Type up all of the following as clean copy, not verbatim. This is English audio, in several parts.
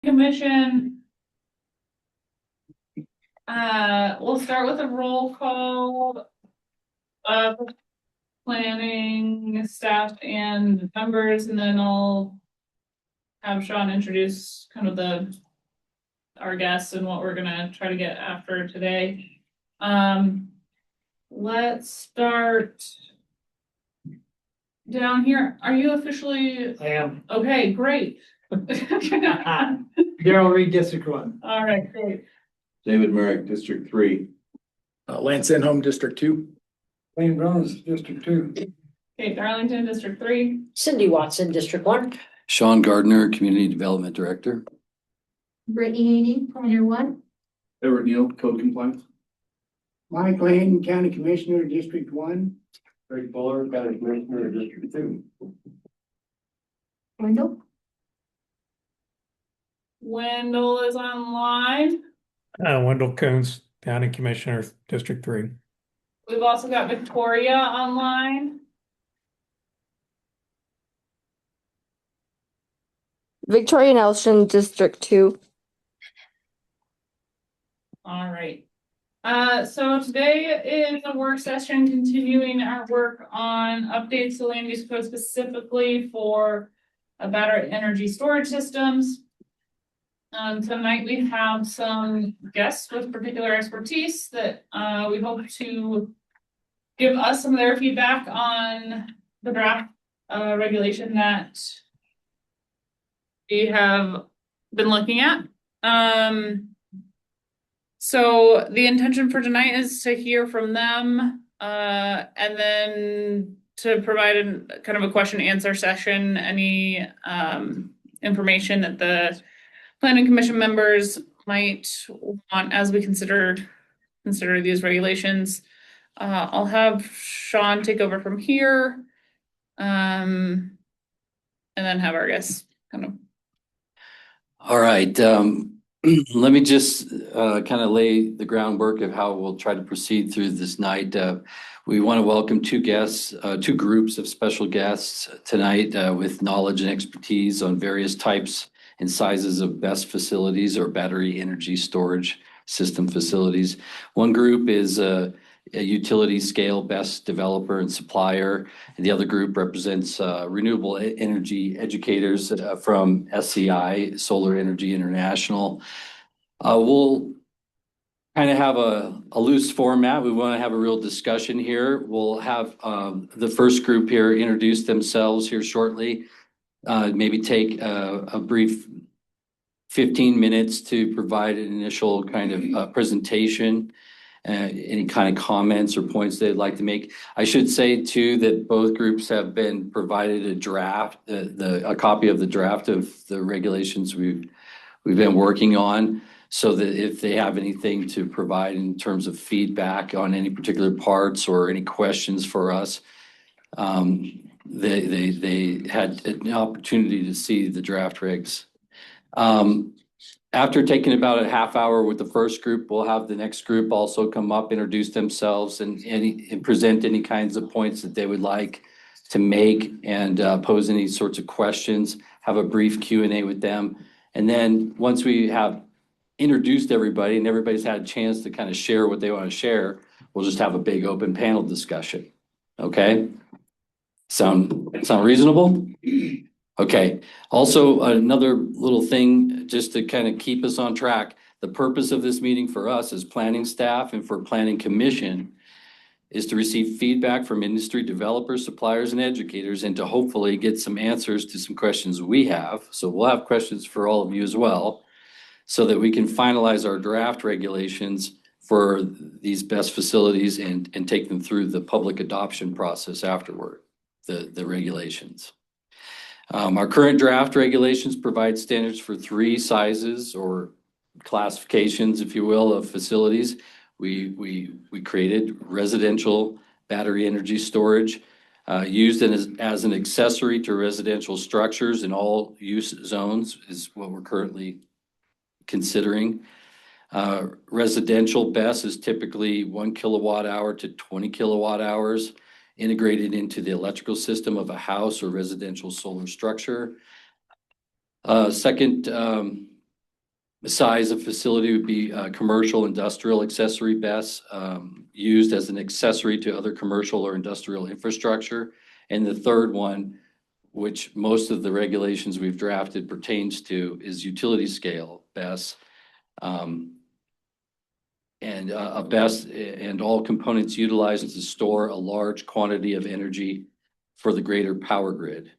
Commission. We'll start with a roll call of planning staff and members, and then I'll have Sean introduce kind of our guests and what we're gonna try to get after today. Let's start down here. Are you officially? I am. Okay, great. Daryl Reed, District 1. All right, great. David Merrick, District 3. Lance Enholm, District 2. Wayne Browns, District 2. Okay, Darlington, District 3. Cindy Watson, District 1. Sean Gardner, Community Development Director. Brittany Haney, Planner 1. Edward Neal, Code Compliance. Mike Lane, County Commissioner, District 1. Greg Fuller, County Commissioner, District 2. Wendell. Wendell is online. Wendell Coons, County Commissioner, District 3. We've also got Victoria online. Victoria Nelson, District 2. All right. So today is a work session continuing our work on updates to land use code specifically for battery energy storage systems. Tonight we have some guests with particular expertise that we hope to give us some of their feedback on the draft regulation that we have been looking at. So the intention for tonight is to hear from them and then to provide kind of a question and answer session, any information that the planning commission members might want as we consider these regulations. I'll have Sean take over from here, and then have our guests kind of. All right. Let me just kind of lay the groundwork of how we'll try to proceed through this night. We want to welcome two groups of special guests tonight with knowledge and expertise on various types and sizes of BESS facilities or battery energy storage system facilities. One group is a utility scale BESS developer and supplier, and the other group represents renewable energy educators from SEI, Solar Energy International. We'll kind of have a loose format. We want to have a real discussion here. We'll have the first group here introduce themselves here shortly. Maybe take a brief 15 minutes to provide an initial kind of presentation, any kind of comments or points they'd like to make. I should say too that both groups have been provided a draft, a copy of the draft of the regulations we've been working on, so that if they have anything to provide in terms of feedback on any particular parts or any questions for us, they had an opportunity to see the draft regs. After taking about a half hour with the first group, we'll have the next group also come up, introduce themselves and present any kinds of points that they would like to make and pose any sorts of questions, have a brief Q&A with them. And then once we have introduced everybody and everybody's had a chance to kind of share what they want to share, we'll just have a big open panel discussion. Okay? Sound reasonable? Okay. Also, another little thing just to kind of keep us on track. The purpose of this meeting for us as planning staff and for planning commission is to receive feedback from industry developers, suppliers, and educators, and to hopefully get some answers to some questions we have. So we'll have questions for all of you as well, so that we can finalize our draft regulations for these BESS facilities and take them through the public adoption process afterward, the regulations. Our current draft regulations provide standards for 3 sizes or classifications, if you will, of facilities. We created residential battery energy storage used as an accessory to residential structures in all use zones is what we're currently considering. Residential BESS is typically 1 kilowatt hour to 20 kilowatt hours integrated into the electrical system of a house or residential solar structure. Second The size of facility would be commercial, industrial accessory BESS, used as an accessory to other commercial or industrial infrastructure. And the third one, which most of the regulations we've drafted pertains to, is utility scale BESS. And a BESS and all components utilized to store a large quantity of energy for the greater power grid.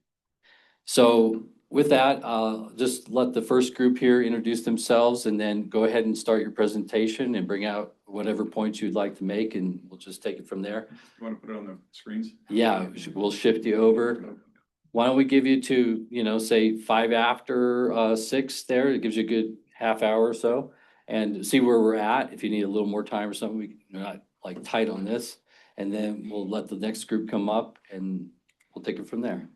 So with that, just let the first group here introduce themselves and then go ahead and start your presentation and bring out whatever points you'd like to make, and we'll just take it from there. You want to put it on the screens? Yeah, we'll shift you over. Why don't we give you to, say 5 after 6 there? It gives you a good half hour or so and see where we're at. If you need a little more time or something, we're not like tight on this. And then we'll let the next group come up and we'll take it from there.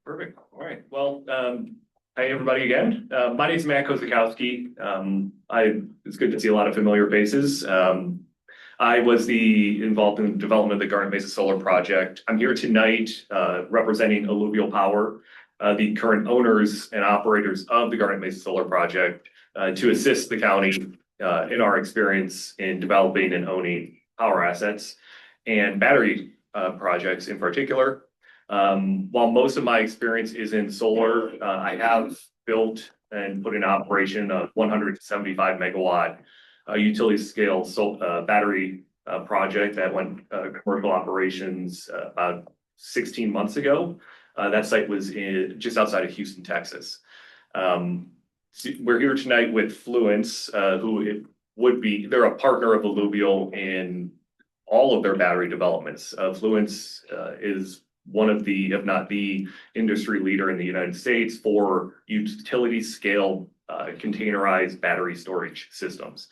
Perfect. All right. Well, hi, everybody again. My name is Matt Kozakowski. It's good to see a lot of familiar faces. I was involved in the development of the Garnet Mesa Solar Project. I'm here tonight representing Alluvial Power, the current owners and operators of the Garnet Mesa Solar Project, to assist the county in our experience in developing and owning power assets and battery projects in particular. While most of my experience is in solar, I have built and put in operation a 175 megawatt utility scale battery project that went commercial operations about 16 months ago. That site was just outside of Houston, Texas. We're here tonight with Fluence, they're a partner of Alluvial in all of their battery developments. Fluence is one of the, if not the industry leader in the United States for utility scale containerized battery storage systems.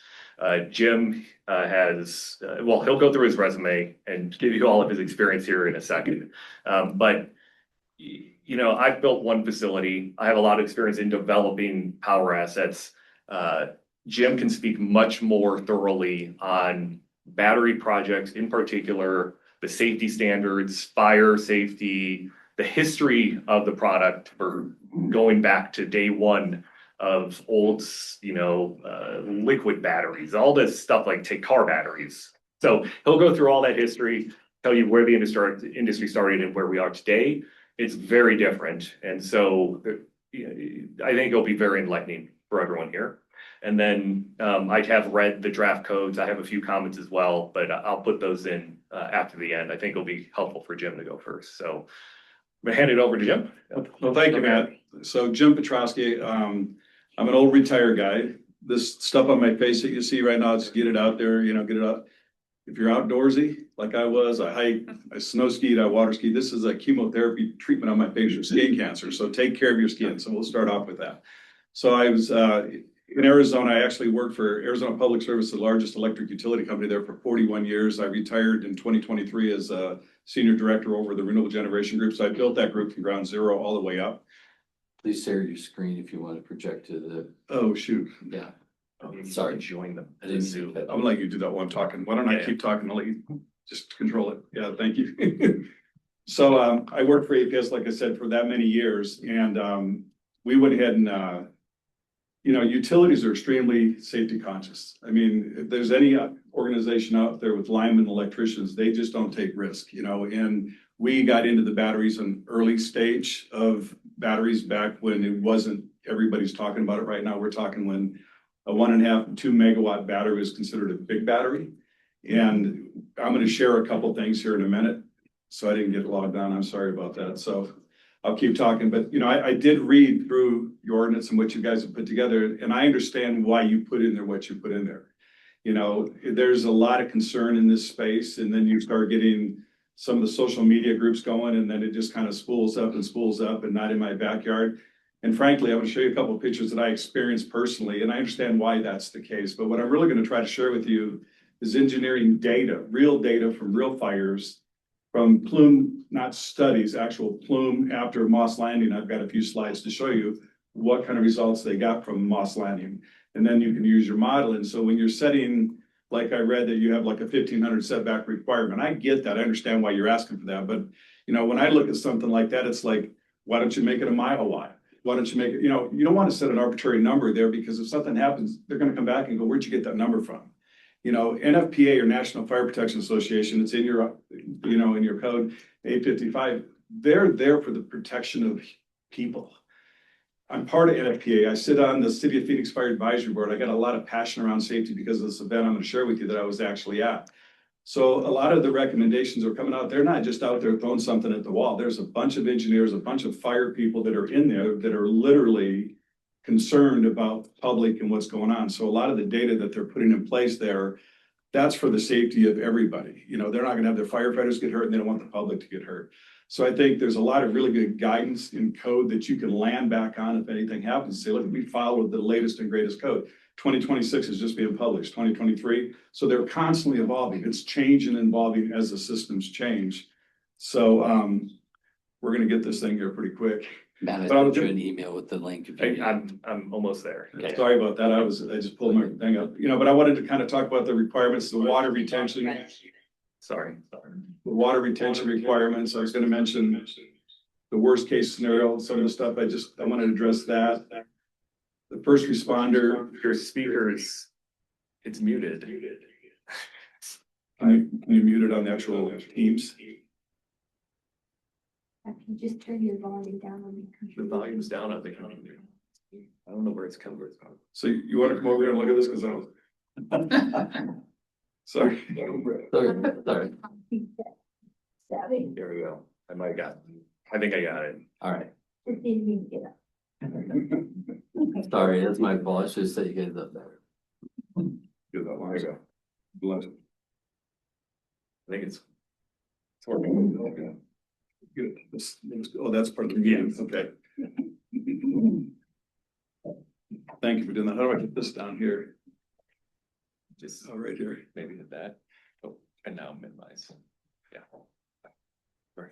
Jim he'll go through his resume and give you all of his experience here in a second. But I've built one facility. I have a lot of experience in developing power assets. Jim can speak much more thoroughly on battery projects, in particular, the safety standards, fire safety, the history of the product for going back to day one of old, liquid batteries, all this stuff like take car batteries. So he'll go through all that history, tell you where the industry started and where we are today. It's very different. And so I think it'll be very enlightening for everyone here. And then I have read the draft codes. I have a few comments as well, but I'll put those in after the end. I think it'll be helpful for Jim to go first. So I'm gonna hand it over to Jim. Well, thank you, Matt. So Jim Petrowski, I'm an old retired guy. This stuff on my face that you see right now, just get it out there, get it out. If you're outdoorsy, like I was, I hike, I snow skied, I water skied. This is a chemotherapy treatment on my face for skin cancer. So take care of your skin. So we'll start off with that. So I was in Arizona. I actually worked for Arizona Public Service, the largest electric utility company there, for 41 years. I retired in 2023 as a senior director over the renewable generation group. So I built that group from ground zero all the way up. Please share your screen if you want to project to the, Oh, shoot. yeah. Sorry, join them. I didn't see that. I'm gonna let you do that while I'm talking. Why don't I keep talking? I'll let you just control it. Yeah, thank you. So I worked for APS, like I said, for that many years. And we went ahead and, utilities are extremely safety conscious. I mean, if there's any organization out there with linemen, electricians, they just don't take risk, and we got into the batteries in early stage of batteries back when it wasn't, everybody's talking about it right now. We're talking when a 1.5 to 2 megawatt battery was considered a big battery. And I'm going to share a couple things here in a minute. So I didn't get logged on. I'm sorry about that. So I'll keep talking. But, I did read through your ordinance and what you guys have put together. And I understand why you put in there what you put in there. There's a lot of concern in this space. And then you start getting some of the social media groups going. And then it just kind of spools up and not in my backyard. And frankly, I'm going to show you a couple of pictures that I experienced personally, and I understand why that's the case. But what I'm really going to try to share with you is engineering data, real data from real fires, from plume, not studies, actual plume after Moss Landing. I've got a few slides to show you what kind of results they got from Moss Landing. And then you can use your model. And so when you're setting, like I read that you have like a 1,500 setback requirement, I get that. I understand why you're asking for that. But, when I look at something like that, it's like, why don't you make it a mile wide? why don't you make it, you know, you don't want to set an arbitrary number there because if something happens, they're gonna come back and go, where'd you get that number from? You know, NFPA or National Fire Protection Association, it's in your, you know, in your code, 855, they're there for the protection of people. I'm part of NFPA. I sit on the City of Phoenix Fire Advisory Board. I got a lot of passion around safety because of this event I'm gonna share with you that I was actually at. So a lot of the recommendations are coming out. They're not just out there throwing something at the wall. There's a bunch of engineers, a bunch of fire people that are in there that are literally concerned about the public and what's going on. So a lot of the data that they're putting in place there, that's for the safety of everybody. You know, they're not gonna have their firefighters get hurt and they don't want the public to get hurt. So I think there's a lot of really good guidance in code that you can land back on if anything happens. Say, look, we follow the latest and greatest code. 2026 is just being published, 2023. So they're constantly evolving. It's changing and evolving as the systems change. So we're gonna get this thing here pretty quick. Matt, I But I'll sent you do- an email with the link. if you need. I'm almost there. Okay. Sorry about that. I just pulled my thing up, you know, but I wanted to kind of talk about the requirements, the water retention. Sorry. The water retention requirements. I was gonna mention the worst case scenario, some of the stuff I wanted to address that. The first responder, Your speaker is, it's muted. can you mute it on the actual Teams? Just turn your volume down on the The computer. volume's down on the computer. I don't know where it's coming from. So you want to come over here and look at this, because I was. Sorry. Sorry. Savvy, There we go. I think I got it. All right. just didn't mean to get up. Sorry, that's my fault. I should have said you guys up there. Do that long ago. Bless it. I think it's working. Okay. Good. Oh, that's part of the meeting. Yes. Okay. Thank you for doing that. How do I get this down here? Just Oh, right here. maybe hit that. Oh, and now minimize. Yeah.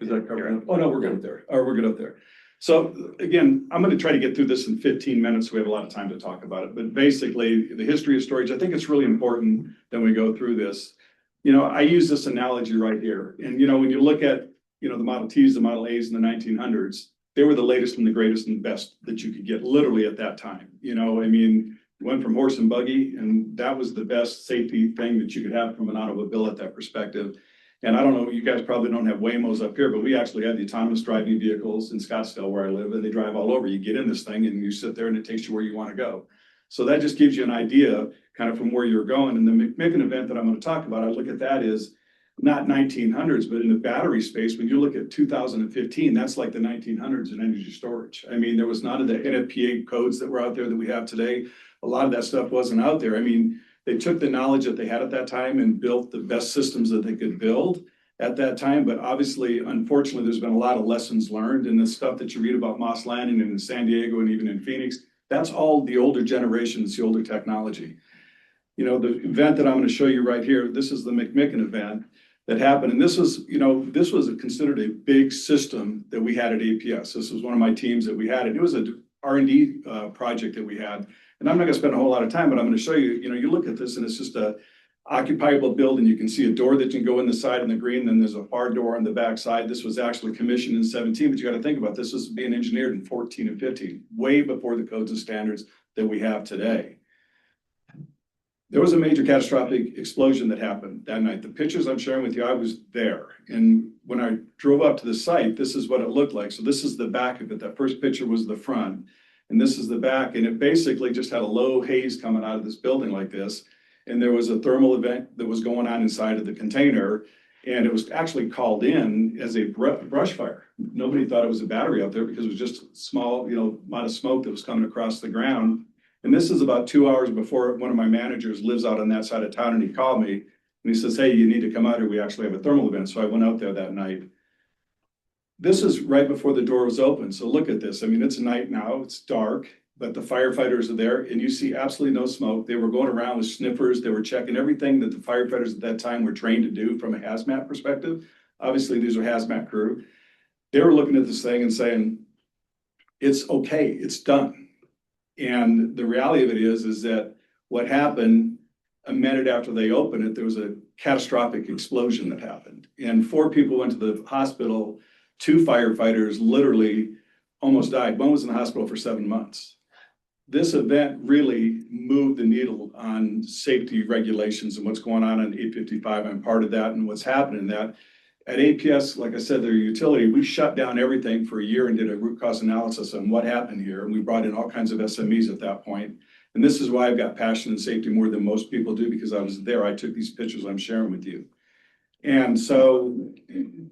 Is that covering up? Oh, no, we're good up there. Or we're good up there. So again, I'm gonna try to get through this in 15 minutes. We have a lot of time to talk about it, but basically the history of storage, I think it's really important that we go through this. You know, I use this analogy right here. And you know, when you look at, you know, the Model Ts, the Model As in the 1900s, they were the latest and the greatest and best that you could get literally at that time. You know, I mean, went from horse and buggy, and that was the best safety thing that you could have from an automobile at that perspective. And I don't know, you guys probably don't have Waymos up here, but we actually have the autonomous driving vehicles in Scottsdale where I live, and they drive all over. You get in this thing and you sit there and it takes you where you want to go. So that just gives you an idea kind of from where you're going. And the McMicken event that I'm going to talk about, I look at that is not 1900s, but in the battery space, when you look at 2015, that's like the 1900s in energy storage. I mean, there was none of the NFPA codes that were out there that we have today. A lot of that stuff wasn't out there. I mean, they took the knowledge that they had at that time and built the best systems that they could build at that time. But obviously, unfortunately, there's been a lot of lessons learned, and the stuff that you read about Moss Landing and in San Diego and even in Phoenix, that's all the older generations, the older technology. You know, the event that I'm going to show you right here, this is the McMicken event that happened. And this was, you know, this was considered a big system that we had at APS. This was one of my teams that we had, and it was a R&D project that we had. And I'm not gonna spend a whole lot of time, but I'm gonna show you, you know, you look at this and it's just a occupiable building. You can see a door that can go in the side in the green, then there's a far door on the back side. This was actually commissioned in 17, but you gotta think about this was being engineered in 14 and 15, way before the codes and standards that we have today. There was a major catastrophic explosion that happened that night. The pictures I'm sharing with you, I was there. And when I drove up to the site, this is what it looked like. So this is the back of it. That first picture was the front. And this is the back. And it basically just had a low haze coming out of this building like this. And there was a thermal event that was going on inside of the container. And it was actually called in as a brush fire. Nobody thought it was a battery out there because it was just a small, you know, amount of smoke that was coming across the ground. And this is about 2 hours before one of my managers lives out on that side of town, and he called me and he says, hey, you need to come out here. We actually have a thermal event. So I went out there that night. This is right before the door was open. So look at this. I mean, it's night now, it's dark, but the firefighters are there and you see absolutely no smoke. They were going around with sniffers. They were checking everything that the firefighters at that time were trained to do from a hazmat perspective. Obviously, these are hazmat crew. They were looking at this thing and saying, it's okay, it's done. And the reality of it is that what happened a minute after they opened it, there was a catastrophic explosion that happened. And 4 people went to the hospital, 2 firefighters literally almost died. One was in the hospital for 7 months. This event really moved the needle on safety regulations and what's going on 855. I'm part of that and what's happening in that. At APS, like I said, their utility, we shut down everything for a year and did a root cause analysis on what happened here. And we brought in all kinds of SMEs at that point. And this is why I've got passion and safety more than most people do, because I was there. I took these pictures I'm sharing with you. And so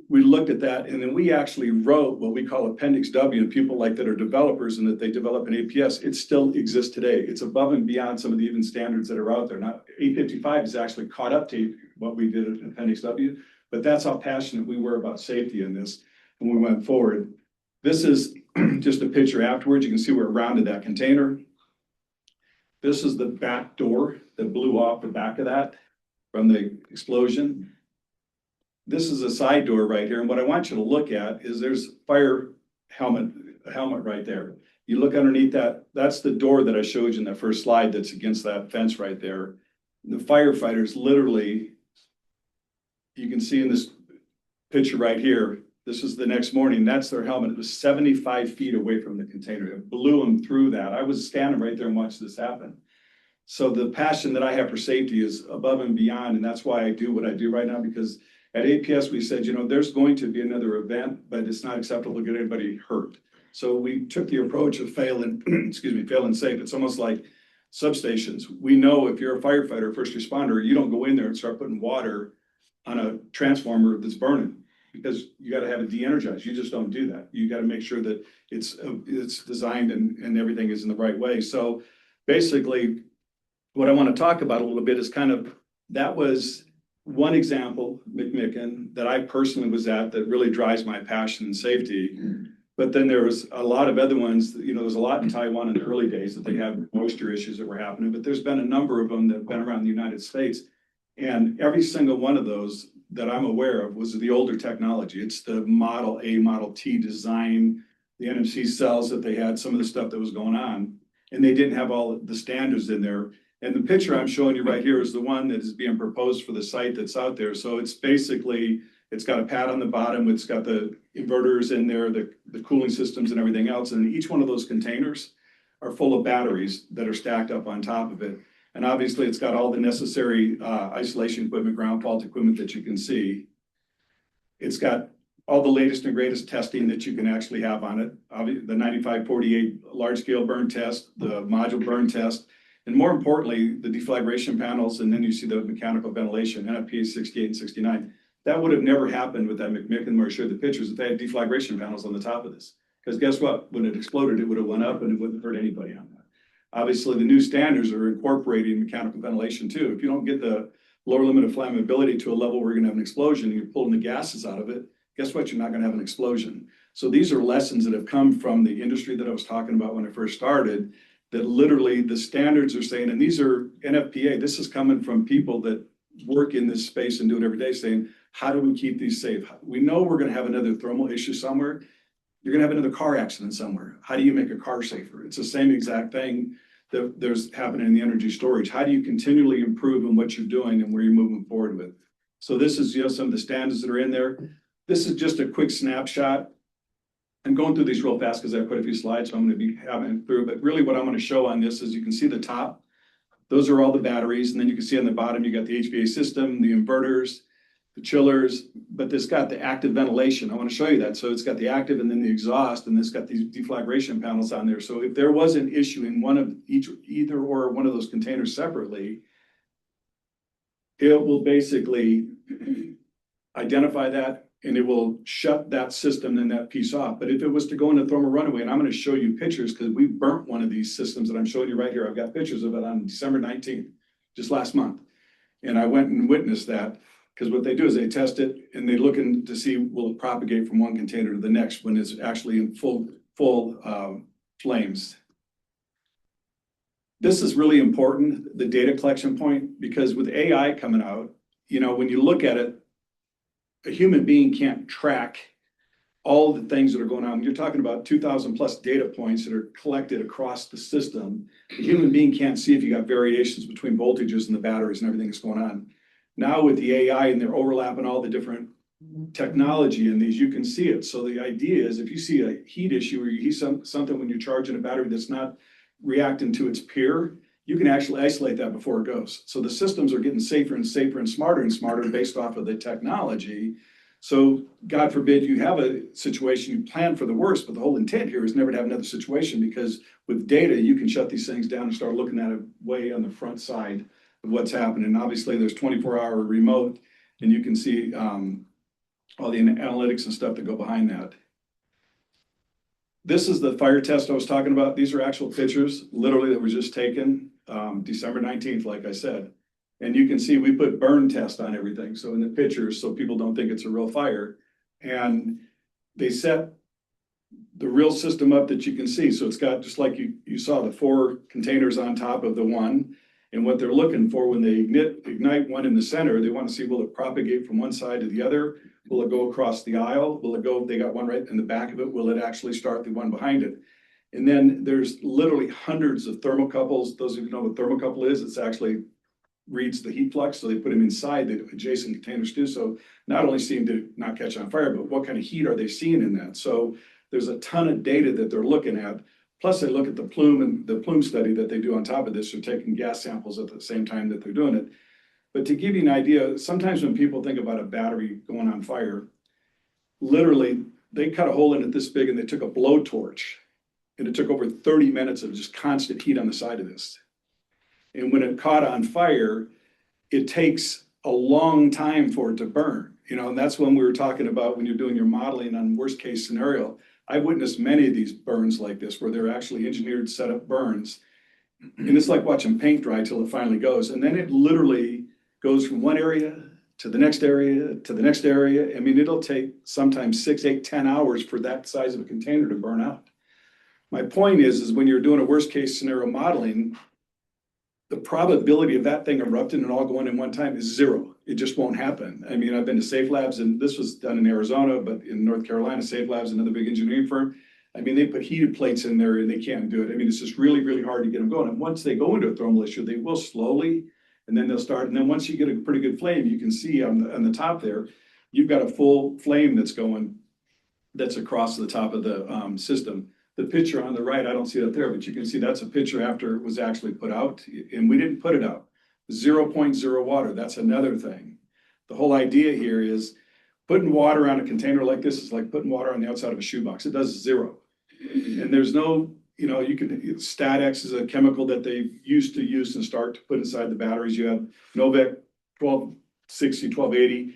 we looked at that, and then we actually wrote what we call Appendix W, and people like that are developers and that they develop an APS, it still exists today. It's above and beyond some of the even standards that are out there. Now, 855 is actually caught up to what we did at Appendix W, but that's how passionate we were about safety in this when we went forward. This is just a picture afterwards. You can see we're rounded that container. This is the back door that blew off the back of that from the explosion. This is a side door right here. And what I want you to look at is there's a helmet right there. You look underneath that, that's the door that I showed you in that first slide that's against that fence right there. The firefighters literally, you can see in this picture right here, this is the next morning, that's their helmet. It was 75 feet away from the container. It blew them through that. I was standing right there and watched this happen. So the passion that I have for safety is above and beyond. And that's why I do what I do right now, because at APS, we said, you know, there's going to be another event, but it's not acceptable to get anybody hurt. So we took the approach of fail and safe. It's almost like substations. We know if you're a firefighter, or first responder, you don't go in there and start putting water on a transformer that's burning, because you got to have it de-energized. You just don't do that. You got to make sure that it's designed and everything is in the right way. So basically, what I want to talk about a little bit is kind of, that was one example, McMicken, that I personally was at that really drives my passion and safety. But then there was a lot of other ones, you know, there's a lot in Taiwan in the early days that they have moisture issues that were happening, but there's been a number of them that have been around the United States. And every single one of those that I'm aware of was the older technology. It's the Model A, Model T design, the NMC cells that they had, some of the stuff that was going on, and they didn't have all the standards in there. And the picture I'm showing you right here is the one that is being proposed for the site that's out there. So it's basically, it's got a pad on the bottom, it's got the inverters in there, the cooling systems and everything else. And each one of those containers are full of batteries that are stacked up on top of it. And obviously it's got all the necessary isolation equipment, ground fault equipment that you can see. It's got all the latest and greatest testing that you can actually have on it. The 9548 large scale burn test, the module burn test, and more importantly, the deflagration panels, and then you see the mechanical ventilation, NFPA 68 and 69. That would have never happened with that McMicken where I showed the pictures if they had deflagration panels on the top of this. Because guess what? When it exploded, it would have went up and it wouldn't hurt anybody on that. Obviously, the new standards are incorporating mechanical ventilation too. If you don't get the lower limit of flammability to a level where you're going to have an explosion and you're pulling the gases out of it, guess what? You're not going to have an explosion. So these are lessons that have come from the industry that I was talking about when I first started, that literally the standards are saying, and these are NFPA, this is coming from people that work in this space and do it every day, saying, how do we keep these safe? We know we're going to have another thermal issue somewhere. You're going to have another car accident somewhere. How do you make a car safer? It's the same exact thing that there's happening in the energy storage. How do you continually improve in what you're doing and where you're moving forward with? So this is, you know, some of the standards that are in there. This is just a quick snapshot. I'm going through these real fast because I have quite a few slides, so I'm going to be having through. But really what I'm going to show on this is you can see the top. Those are all the batteries. And then you can see on the bottom, you got the HVAC system, the inverters, the chillers, but this got the active ventilation. I want to show you that. So it's got the active and then the exhaust, and it's got these deflagration panels on there. So if there was an issue in one of either or one of those containers separately, it will basically identify that, and it will shut that system and that piece off. But if it was to go into thermal runaway, and I'm going to show you pictures because we burnt one of these systems that I'm showing you right here. I've got pictures of it on December 19th, just last month. And I went and witnessed that, because what they do is they test it and they look in to see, will it propagate from one container to the next when it's actually in full flames. This is really important, the data collection point, because with AI coming out, you know, when you look at it, a human being can't track all the things that are going on. When you're talking about 2,000 plus data points that are collected across the system, a human being can't see if you got variations between voltages and the batteries and everything that's going on. Now with the AI and they're overlapping all the different technology in these, you can see it. So the idea is if you see a heat issue or you see something when you're charging a battery that's not reacting to its peer, you can actually isolate that before it goes. So the systems are getting safer and safer and smarter based off of the technology. So God forbid you have a situation, you plan for the worst, but the whole intent here is never to have another situation, because with data, you can shut these things down and start looking at it way on the front side of what's happening. And obviously there's 24-hour remote, and you can see all the analytics and stuff that go behind that. This is the fire test I was talking about. These are actual pictures, literally, that were just taken December 19th, like I said. And you can see we put burn test on everything. So in the pictures, so people don't think it's a real fire. And they set the real system up that you can see. So it's got, just like you saw, the 4 containers on top of the one. And what they're looking for when they ignite one in the center, they want to see, will it propagate from one side to the other? Will it go across the aisle? Will it go, they got one right in the back of it. Will it actually start the one behind it? And then there's literally hundreds of thermocouples. Those of you know what thermocouple is, it's actually reads the heat flux. So they put them inside the adjacent containers too. So not only seem to not catch on fire, but what kind of heat are they seeing in that? So there's a ton of data that they're looking at. Plus they look at the plume, and the plume study that they do on top of this. They're taking gas samples at the same time that they're doing it. But to give you an idea, sometimes when people think about a battery going on fire, literally they cut a hole in it this big and they took a blowtorch, and it took over 30 minutes of just constant heat on the side of this. And when it caught on fire, it takes a long time for it to burn, you know, and that's when we were talking about when you're doing your modeling on worst case scenario. I witnessed many of these burns like this where they're actually engineered set up burns. And it's like watching paint dry till it finally goes. And then it literally goes from one area to the next area to the next area. I mean, it'll take sometimes 6, 8, 10 hours for that size of a container to burn out. My point is when you're doing a worst case scenario modeling, the probability of that thing erupting and all going in one time is 0. It just won't happen. I mean, I've been to Safe Labs, and this was done in Arizona, but in North Carolina, Safe Labs, another big engineering firm. I mean, they put heated plates in there and they can't do it. I mean, it's just really, really hard to get them going. And once they go into a thermal issue, they will slowly, and then they'll start. And then once you get a pretty good flame, you can see on the top there, you've got a full flame that's going, that's across the top of the system. The picture on the right, I don't see it there, but you can see that's a picture after it was actually put out, and we didn't put it out. 0.0 water, that's another thing. The whole idea here is putting water on a container like this is like putting water on the outside of a shoebox. It does 0. And there's no, you know, Statex is a chemical that they used to use and start to put inside the batteries. You have Novec 1260, 1280.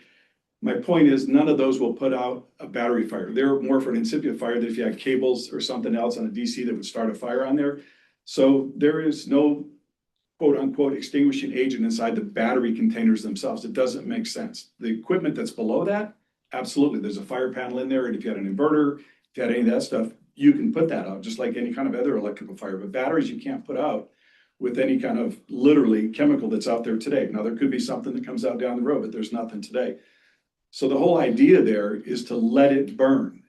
My point is none of those will put out a battery fire. They're more for an incipient fire than if you had cables or something else on a DC that would start a fire on there. So there is no quote unquote extinguishing agent inside the battery containers themselves. It doesn't make sense. The equipment that's below that, absolutely. There's a fire panel in there. And if you had an inverter, if you had any of that stuff, you can put that out just like any kind of other electrical fire. But batteries you can't put out with any kind of literally chemical that's out there today. Now there could be something that comes out down the road, but there's nothing today. So the whole idea there is to let it burn.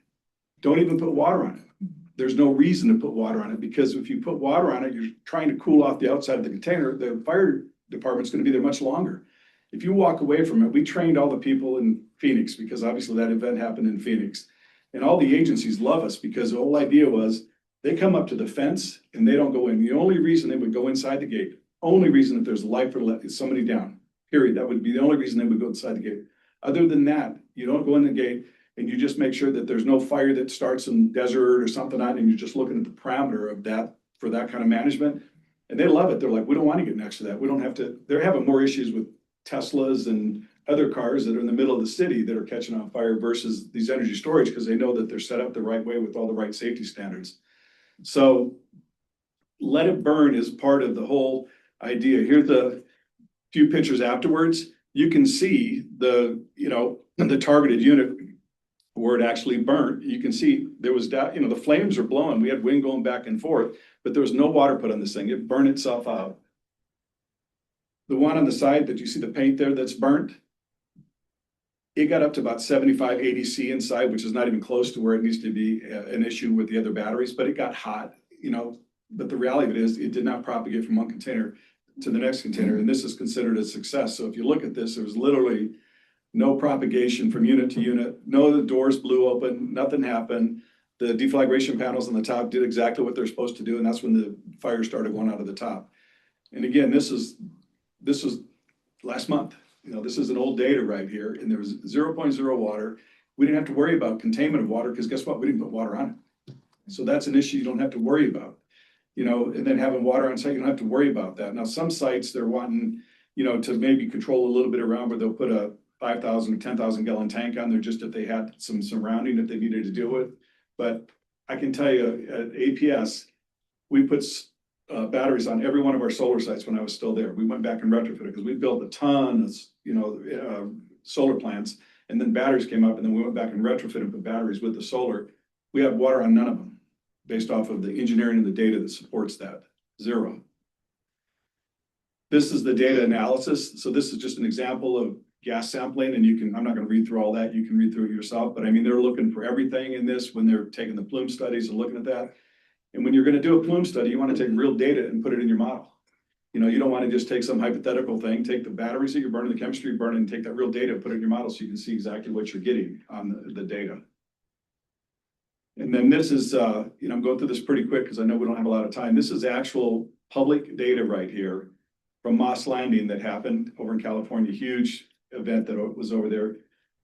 Don't even put water on it. There's no reason to put water on it, because if you put water on it, you're trying to cool off the outside of the container. The fire department's going to be there much longer. If you walk away from it, we trained all the people in Phoenix, because obviously that event happened in Phoenix. And all the agencies love us because the whole idea was they come up to the fence and they don't go in. The only reason they would go inside the gate, only reason if there's life or let somebody down, period. That would be the only reason they would go inside the gate. Other than that, you don't go in the gate and you just make sure that there's no fire that starts in the desert or something on, and you're just looking at the parameter of that for that kind of management. And they love it. They're like, we don't want to get next to that. We don't have to. They're having more issues with Teslas and other cars that are in the middle of the city that are catching on fire versus these energy storage, because they know that they're set up the right way with all the right safety standards. So let it burn is part of the whole idea. Here's a few pictures afterwards. You can see the, you know, the targeted unit where it actually burnt. You can see there was, you know, the flames are blowing. We had wind going back and forth, but there was no water put on this thing. It burned itself out. The one on the side that you see the paint there that's burnt, it got up to about 75, 80 C inside, which is not even close to where it needs to be an issue with the other batteries, but it got hot, you know, but the reality of it is it did not propagate from one container to the next container. And this is considered a success. So if you look at this, there was literally no propagation from unit to unit, no, the doors blew open, nothing happened. The deflagration panels on the top did exactly what they're supposed to do, and that's when the fire started going out of the top. And again, this was last month. You know, this is an old data right here, and there was 0.0 water. We didn't have to worry about containment of water, because guess what? We didn't put water on it. So that's an issue you don't have to worry about. You know, and then having water on site, you don't have to worry about that. Now, some sites, they're wanting, you know, to maybe control a little bit around where they'll put a 5,000 or 10,000 gallon tank on there, just if they had some surrounding that they needed to deal with. But I can tell you at APS, we put batteries on every one of our solar sites when I was still there. We went back and retrofitted because we built a ton of, you know, solar plants, and then batteries came up, and then we went back and retrofitted and put batteries with the solar. We have water on none of them based off of the engineering and the data that supports that. Zero. This is the data analysis. So this is just an example of gas sampling, and you can, I'm not going to read through all that. You can read through it yourself, but I mean, they're looking for everything in this when they're taking the plume studies and looking at that. And when you're going to do a plume study, you want to take real data and put it in your model. You know, you don't want to just take some hypothetical thing, take the batteries that you're burning, the chemistry you're burning, and take that real data, put it in your model so you can see exactly what you're getting on the data. And then this is, you know, I'm going through this pretty quick because I know we don't have a lot of time. This is actual public data right here from Moss Landing that happened over in California, huge event that was over there.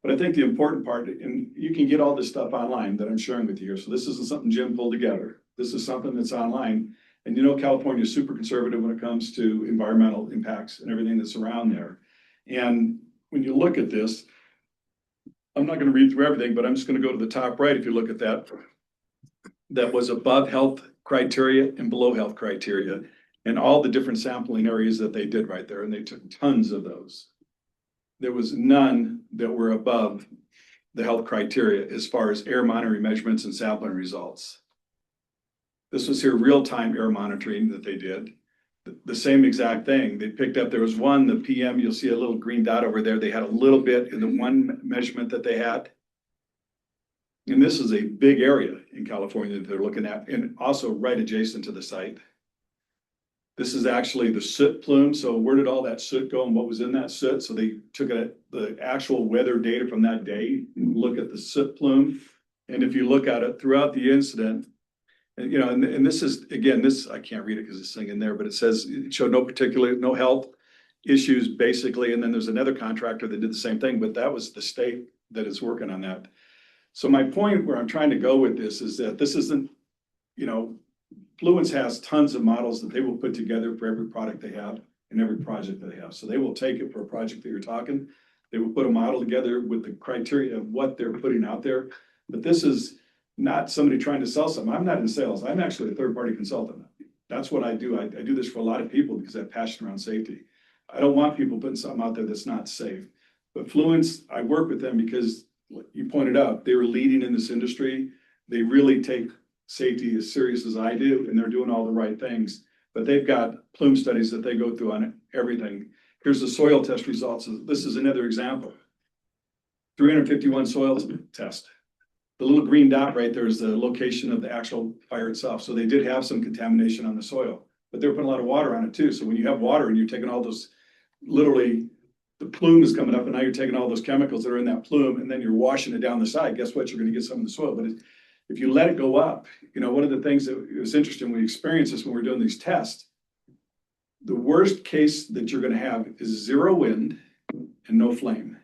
But I think the important part, and you can get all this stuff online that I'm sharing with you here. So this isn't something Jim pulled together. This is something that's online. And you know, California is super conservative when it comes to environmental impacts and everything that's around there. And when you look at this, I'm not going to read through everything, but I'm just going to go to the top right. If you look at that, that was above health criteria and below health criteria, and all the different sampling areas that they did right there. And they took tons of those. There was none that were above the health criteria as far as air monitoring measurements and sampling results. This was here real-time air monitoring that they did. The same exact thing. They picked up, there was one, the PM, you'll see a little green dot over there. They had a little bit in the one measurement that they had. And this is a big area in California that they're looking at, and also right adjacent to the site. This is actually the soot plume. So where did all that soot go and what was in that soot? So they took the actual weather data from that day and look at the soot plume. And if you look at it throughout the incident, and you know, and this is, again, this, I can't read it because it's saying in there, but it says it showed no health issues basically. And then there's another contractor that did the same thing, but that was the state that is working on that. So my point where I'm trying to go with this is that this isn't, you know, Fluence has tons of models that they will put together for every product they have and every project that they have. So they will take it for a project that you're talking. They will put a model together with the criteria of what they're putting out there. But this is not somebody trying to sell something. I'm not in sales. I'm actually a third-party consultant. That's what I do. I do this for a lot of people because I have passion around safety. I don't want people putting something out there that's not safe. But Fluence, I work with them because you pointed out, they were leading in this industry. They really take safety as serious as I do, and they're doing all the right things. But they've got plume studies that they go through on everything. Here's the soil test results. This is another example. 351 soil test. The little green dot right there is the location of the actual fire itself. So they did have some contamination on the soil, but they were putting a lot of water on it too. So when you have water and you're taking all those, literally the plume is coming up and now you're taking all those chemicals that are in that plume and then you're washing it down the side. Guess what? You're going to get some in the soil. But if you let it go up, you know, one of the things that was interesting, we experienced this when we were doing these tests. The worst case that you're going to have is zero wind and no flame.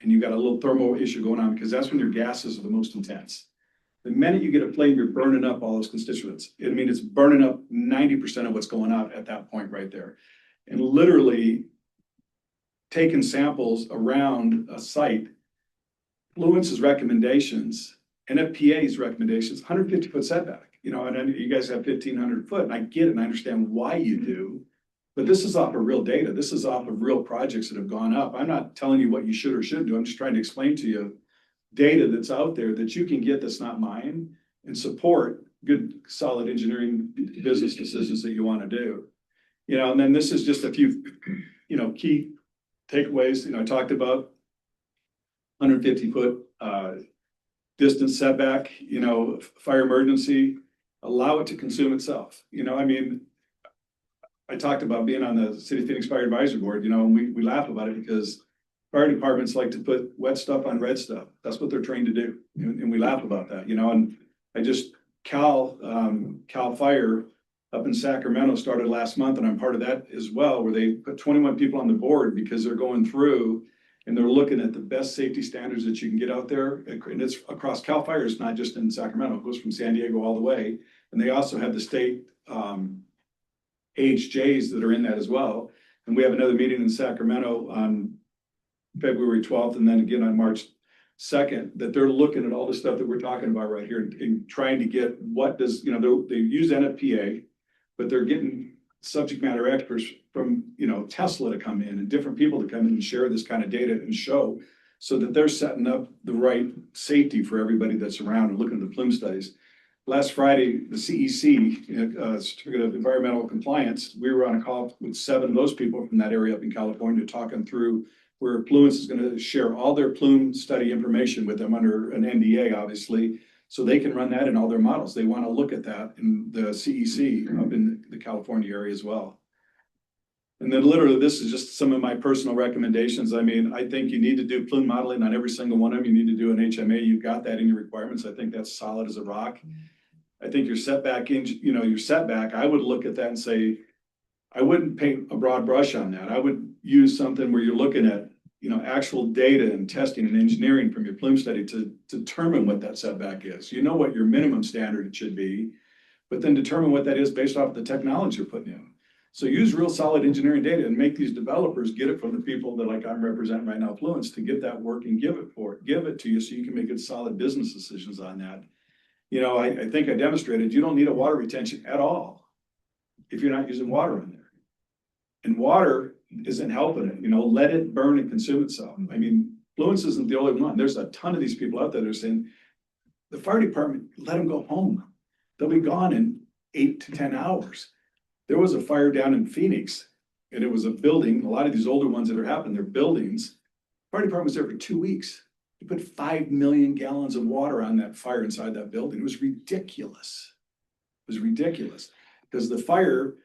And you got a little thermal issue going on because that's when your gases are the most intense. The minute you get a flame, you're burning up all those constituents. I mean, it's burning up 90% of what's going out at that point right there. And literally taking samples around a site, Fluence's recommendations, NFPA's recommendations, 150-foot setback. You know, and you guys have 1,500 foot, and I get it and I understand why you do. But this is off of real data. This is off of real projects that have gone up. I'm not telling you what you should or shouldn't do. I'm just trying to explain to you data that's out there that you can get that's not mine and support good, solid engineering business decisions that you want to do. You know, and then this is just a few, you know, key takeaways. You know, I talked about 150-foot distance setback, you know, fire emergency, allow it to consume itself. You know, I mean, I talked about being on the City of Phoenix Fire Advisory Board, you know, and we laugh about it because fire departments like to put wet stuff on red stuff. That's what they're trained to do. And we laugh about that, you know, and I just, Cal Fire up in Sacramento started last month, and I'm part of that as well, where they put 21 people on the board because they're going through and they're looking at the best safety standards that you can get out there. And it's across Cal Fire, it's not just in Sacramento, it goes from San Diego all the way. And they also have the state AHJs that are in that as well. And we have another meeting in Sacramento on February 12th, and then again on March 2nd, that they're looking at all the stuff that we're talking about right here and trying to get what does, you know, they use NFPA, but they're getting subject matter experts from, you know, Tesla to come in and different people to come in and share this kind of data and show so that they're setting up the right safety for everybody that's around and looking at the plume studies. Last Friday, the CEC, Certificate of Environmental Compliance, we were on a call with 7 of those people from that area up in California talking through where Fluence is going to share all their plume study information with them under an NDA, obviously, so they can run that in all their models. They want to look at that in the CEC up in the California area as well. And then literally, this is just some of my personal recommendations. I mean, I think you need to do plume modeling on every single one of them. You need to do an HMA. You've got that in your requirements. I think that's solid as a rock. I think your setback, your setback, I would look at that and say, I wouldn't paint a broad brush on that. I would use something where you're looking at, you know, actual data and testing and engineering from your plume study to determine what that setback is. You know what your minimum standard it should be, but then determine what that is based off the technology you're putting in. So use real solid engineering data and make these developers get it from the people that like I'm representing right now, Fluence, to get that work and give it to you so you can make good solid business decisions on that. You know, I think I demonstrated you don't need a water retention at all if you're not using water in there. And water isn't helping it, you know, let it burn and consume itself. I mean, Fluence isn't the only one. There's a ton of these people out there that are saying, the fire department, let them go home. They'll be gone in 8 to 10 hours. There was a fire down in Phoenix, and it was a building. A lot of these older ones that are happening, they're buildings. Fire department was there for 2 weeks. They put 5 million gallons of water on that fire inside that building. It was ridiculous. It was ridiculous because the fire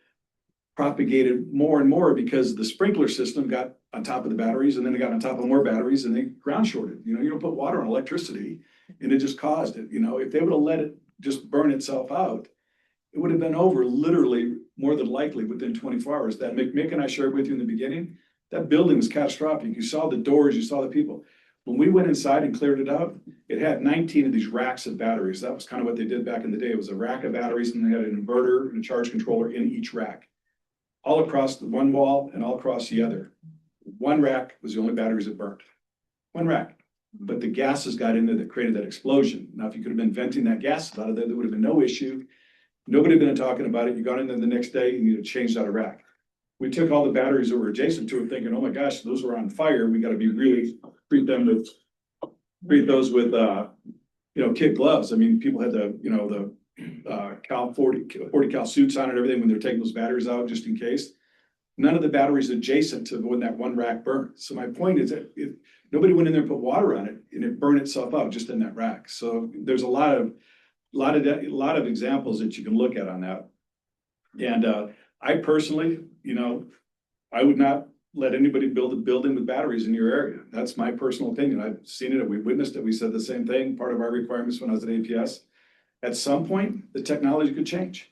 propagated more and more because the sprinkler system got on top of the batteries, and then they got on top of more batteries, and they ground shorted. You know, you don't put water on electricity, and it just caused it. You know, if they would have let it just burn itself out, it would have been over literally more than likely within 24 hours. That Mick and I shared with you in the beginning, that building was catastrophic. You saw the doors, you saw the people. When we went inside and cleared it out, it had 19 of these racks of batteries. That was kind of what they did back in the day. It was a rack of batteries, and they had an inverter and a charge controller in each rack, all across the one wall and all across the other. One rack was the only batteries that burnt. One rack. But the gases got in there that created that explosion. Now, if you could have been venting that gas out of there, there would have been no issue. Nobody had been talking about it. You got in there the next day and you changed out a rack. We took all the batteries that were adjacent to it thinking, oh my gosh, those were on fire. We got to be really treat those with, kid gloves. I mean, people had the cal 40 cal suits on and everything when they're taking those batteries out just in case. None of the batteries adjacent to when that one rack burned. So my point is that if nobody went in there and put water on it and it burned itself out just in that rack. So there's a lot of examples that you can look at on that. And I personally, I would not let anybody build a building with batteries in your area. That's my personal opinion. I've seen it. We witnessed it. We said the same thing. Part of our requirements when I was at APS. At some point, the technology could change.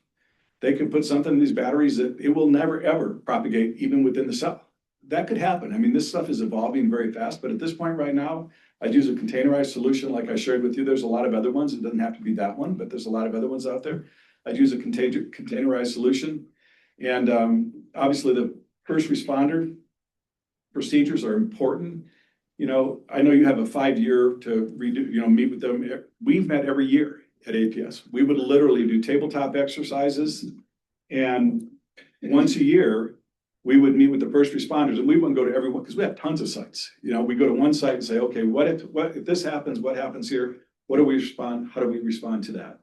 They could put something in these batteries that it will never, ever propagate even within the cell. That could happen. I mean, this stuff is evolving very fast, but at this point right now, I'd use a containerized solution like I shared with you. There's a lot of other ones. It doesn't have to be that one, but there's a lot of other ones out there. I'd use a containerized solution. And obviously the first responder procedures are important. I know you have a 5-year to redo, meet with them. We've met every year at APS. We would literally do tabletop exercises, and once a year, we would meet with the first responders, and we wouldn't go to everyone because we have tons of sites. We go to one site and say, okay, what if this happens? What happens here? What do we respond? How do we respond to that?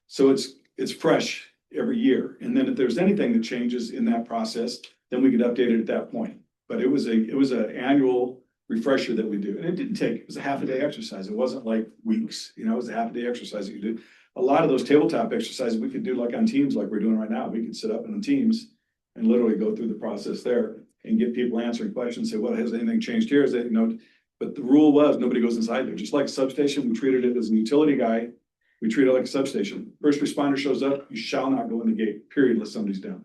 So it's fresh every year. And then if there's anything that changes in that process, then we could update it at that point. But it was an annual refresher that we do. And it was a half a day exercise. It wasn't like weeks, it was a half a day exercise that you do. A lot of those tabletop exercises we could do like on Teams, like we're doing right now. We could sit up on Teams and literally go through the process there. and get people answering questions, say, well, has anything changed here? Is it, but the rule was nobody goes inside there. Just like a substation, we treated it as a utility guy. We treat it like a substation. First responder shows up, you shall not go in the gate, period, unless somebody's down.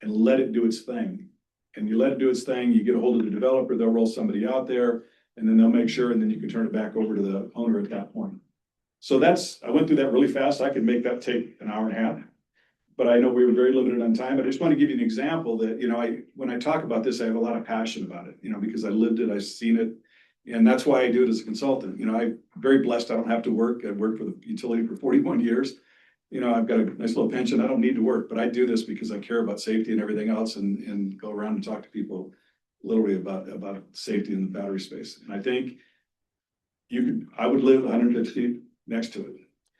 And let it do its thing. And you let it do its thing, you get a hold of the developer, they'll roll somebody out there, and then they'll make sure, and then you can turn it back over to the owner at that point. So I went through that really fast. I could make that take an hour and a half. But I know we were very limited on time. But I just want to give you an example that, when I talk about this, I have a lot of passion about it, because I lived it, I've seen it. And that's why I do it as a consultant. I'm very blessed. I don't have to work. I've worked for the utility for 41 years. I've got a nice little pension. I don't need to work, but I do this because I care about safety and everything else and go around and talk to people literally about safety in the battery space. And I think I would live 150 feet next to it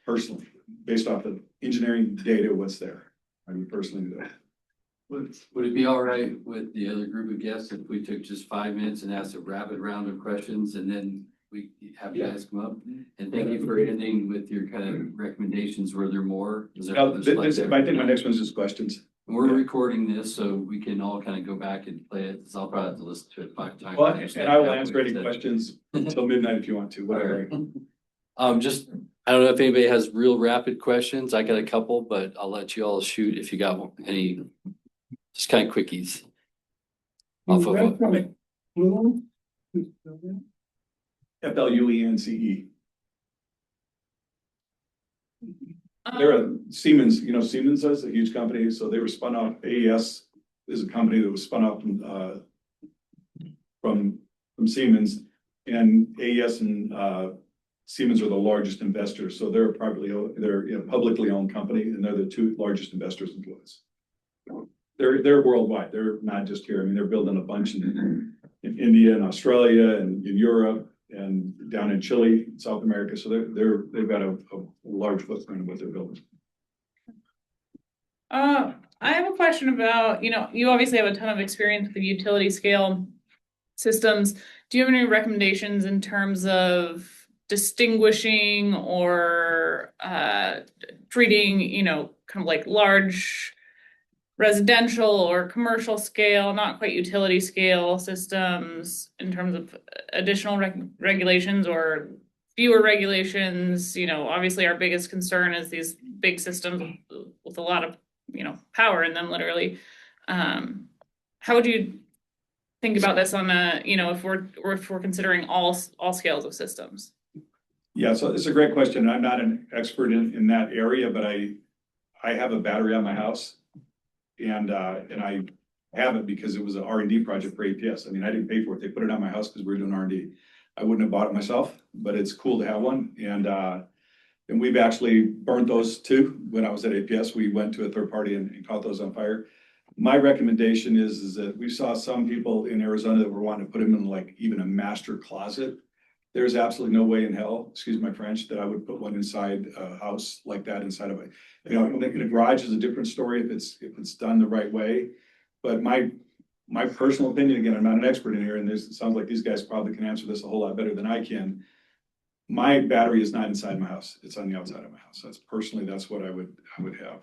personally, based off the engineering data, what's there. I would personally do that. Would it be all right with the other group of guests if we took just 5 minutes and asked a rapid round of questions and then we have you guys come up? And thank you for ending with your kind of recommendations. Were there more? I think my next one's just questions. We're recording this so we can all kind of go back and play it. So I'll probably have to listen to it 5 times. Well, and I will answer any questions until midnight if you want to, whatever. I don't know if anybody has real rapid questions. I got a couple, but I'll let you all shoot if you got any, just kind of quickies. Off of FLUENCE. They're a Siemens, Siemens is a huge company, so they were spun off. AES is a company that was spun off from Siemens, and AES and Siemens are the largest investors. So they're a publicly owned company, and they're the two largest investors in Fluence. They're worldwide. They're not just here. I mean, they're building a bunch in India and Australia and in Europe and down in Chile, South America. So they've got a large footprint of what they're building. I have a question about, you obviously have a ton of experience with the utility scale systems. Do you have any recommendations in terms of distinguishing or treating, kind of like large residential or commercial scale, not quite utility scale systems in terms of additional regulations or fewer regulations? Obviously our biggest concern is these big systems with a lot of, power in them, literally. How would you think about this on if we're considering all scales of systems? Yeah, so it's a great question. I'm not an expert in that area, but I have a battery on my house, and I have it because it was an R&D project for APS. I mean, I didn't pay for it. They put it on my house because we were doing R&D. I wouldn't have bought it myself, but it's cool to have one. And we've actually burnt those too. When I was at APS, we went to a third party and caught those on fire. My recommendation is that we saw some people in Arizona that were wanting to put them in like even a master closet. There's absolutely no way in hell, excuse my French, that I would put one inside a house like that inside of in a garage is a different story if it's done the right way. But my personal opinion, again, I'm not an expert in here, and it sounds like these guys probably can answer this a whole lot better than I can. My battery is not inside my house; it's on the outside of my house. That's what I would have.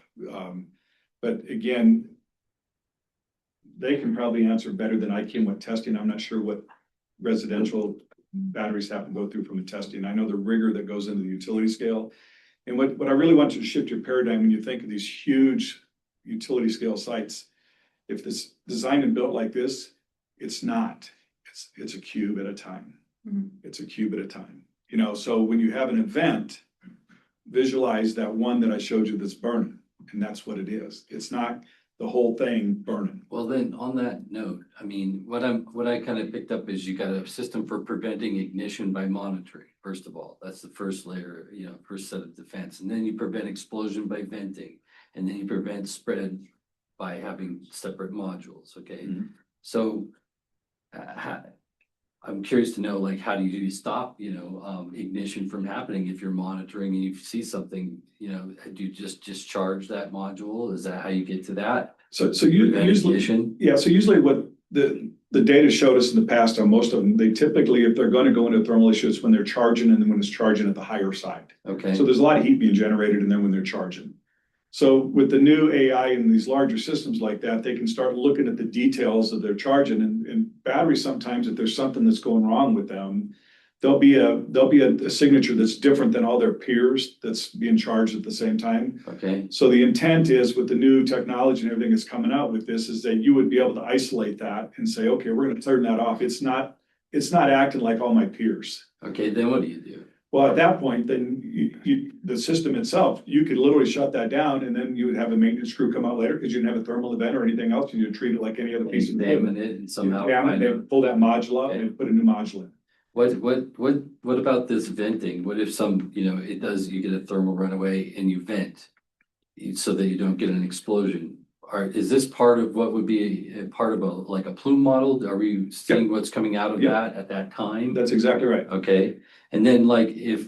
But again, they can probably answer better than I can with testing. I'm not sure what residential batteries have to go through from the testing. I know the rigor that goes into the utility scale. And what I really want you to shift your paradigm when you think of these huge utility scale sites. If it's designed and built like this, it's not. It's a cube at a time. Mm-hmm. It's a cube at a time. So when you have an event, visualize that one that I showed you that's burning, and that's what it is. It's not the whole thing burning. Well, then on that note, I mean, what I kind of picked up is you got a system for preventing ignition by monitoring. First of all, that's the first layer, first set of defense. And then you prevent explosion by venting. And then you prevent spread by having separate modules. Okay. Mm-hmm. So I'm curious to know, like, how do you stop, ignition from happening if you're monitoring and you see something, do you just discharge that module? Is that how you get to that? So you usually, yeah. So usually what the data showed us in the past on most of them, they typically, if they're going to go into a thermal issue, it's when they're charging and then when it's charging at the higher side. Okay. So there's a lot of heat being generated and then when they're charging. So with the new AI and these larger systems like that, they can start looking at the details of their charging and batteries. Sometimes if there's something that's going wrong with them, there'll be a signature that's different than all their peers that's being charged at the same time. Okay, So the intent is with the new technology and everything that's coming out with this is that you would be able to isolate that and say, okay, we're gonna turn that off. It's not acting like all my peers. okay, then what do you do? Well, at that point, then the system itself, you could literally shut that down and then you would have a maintenance crew come out later because you didn't have a thermal event or anything else. You would treat it like any other piece of Examine equipment. it and somehow Examine find it, out. and pull that module out and put a new module in. What about this venting? What if you get a thermal runaway and you vent so that you don't get an explosion? Is this part of what would be a part of like a plume model? Are we seeing what's coming out of Yeah. that at that time? That's exactly right. Okay, and then like if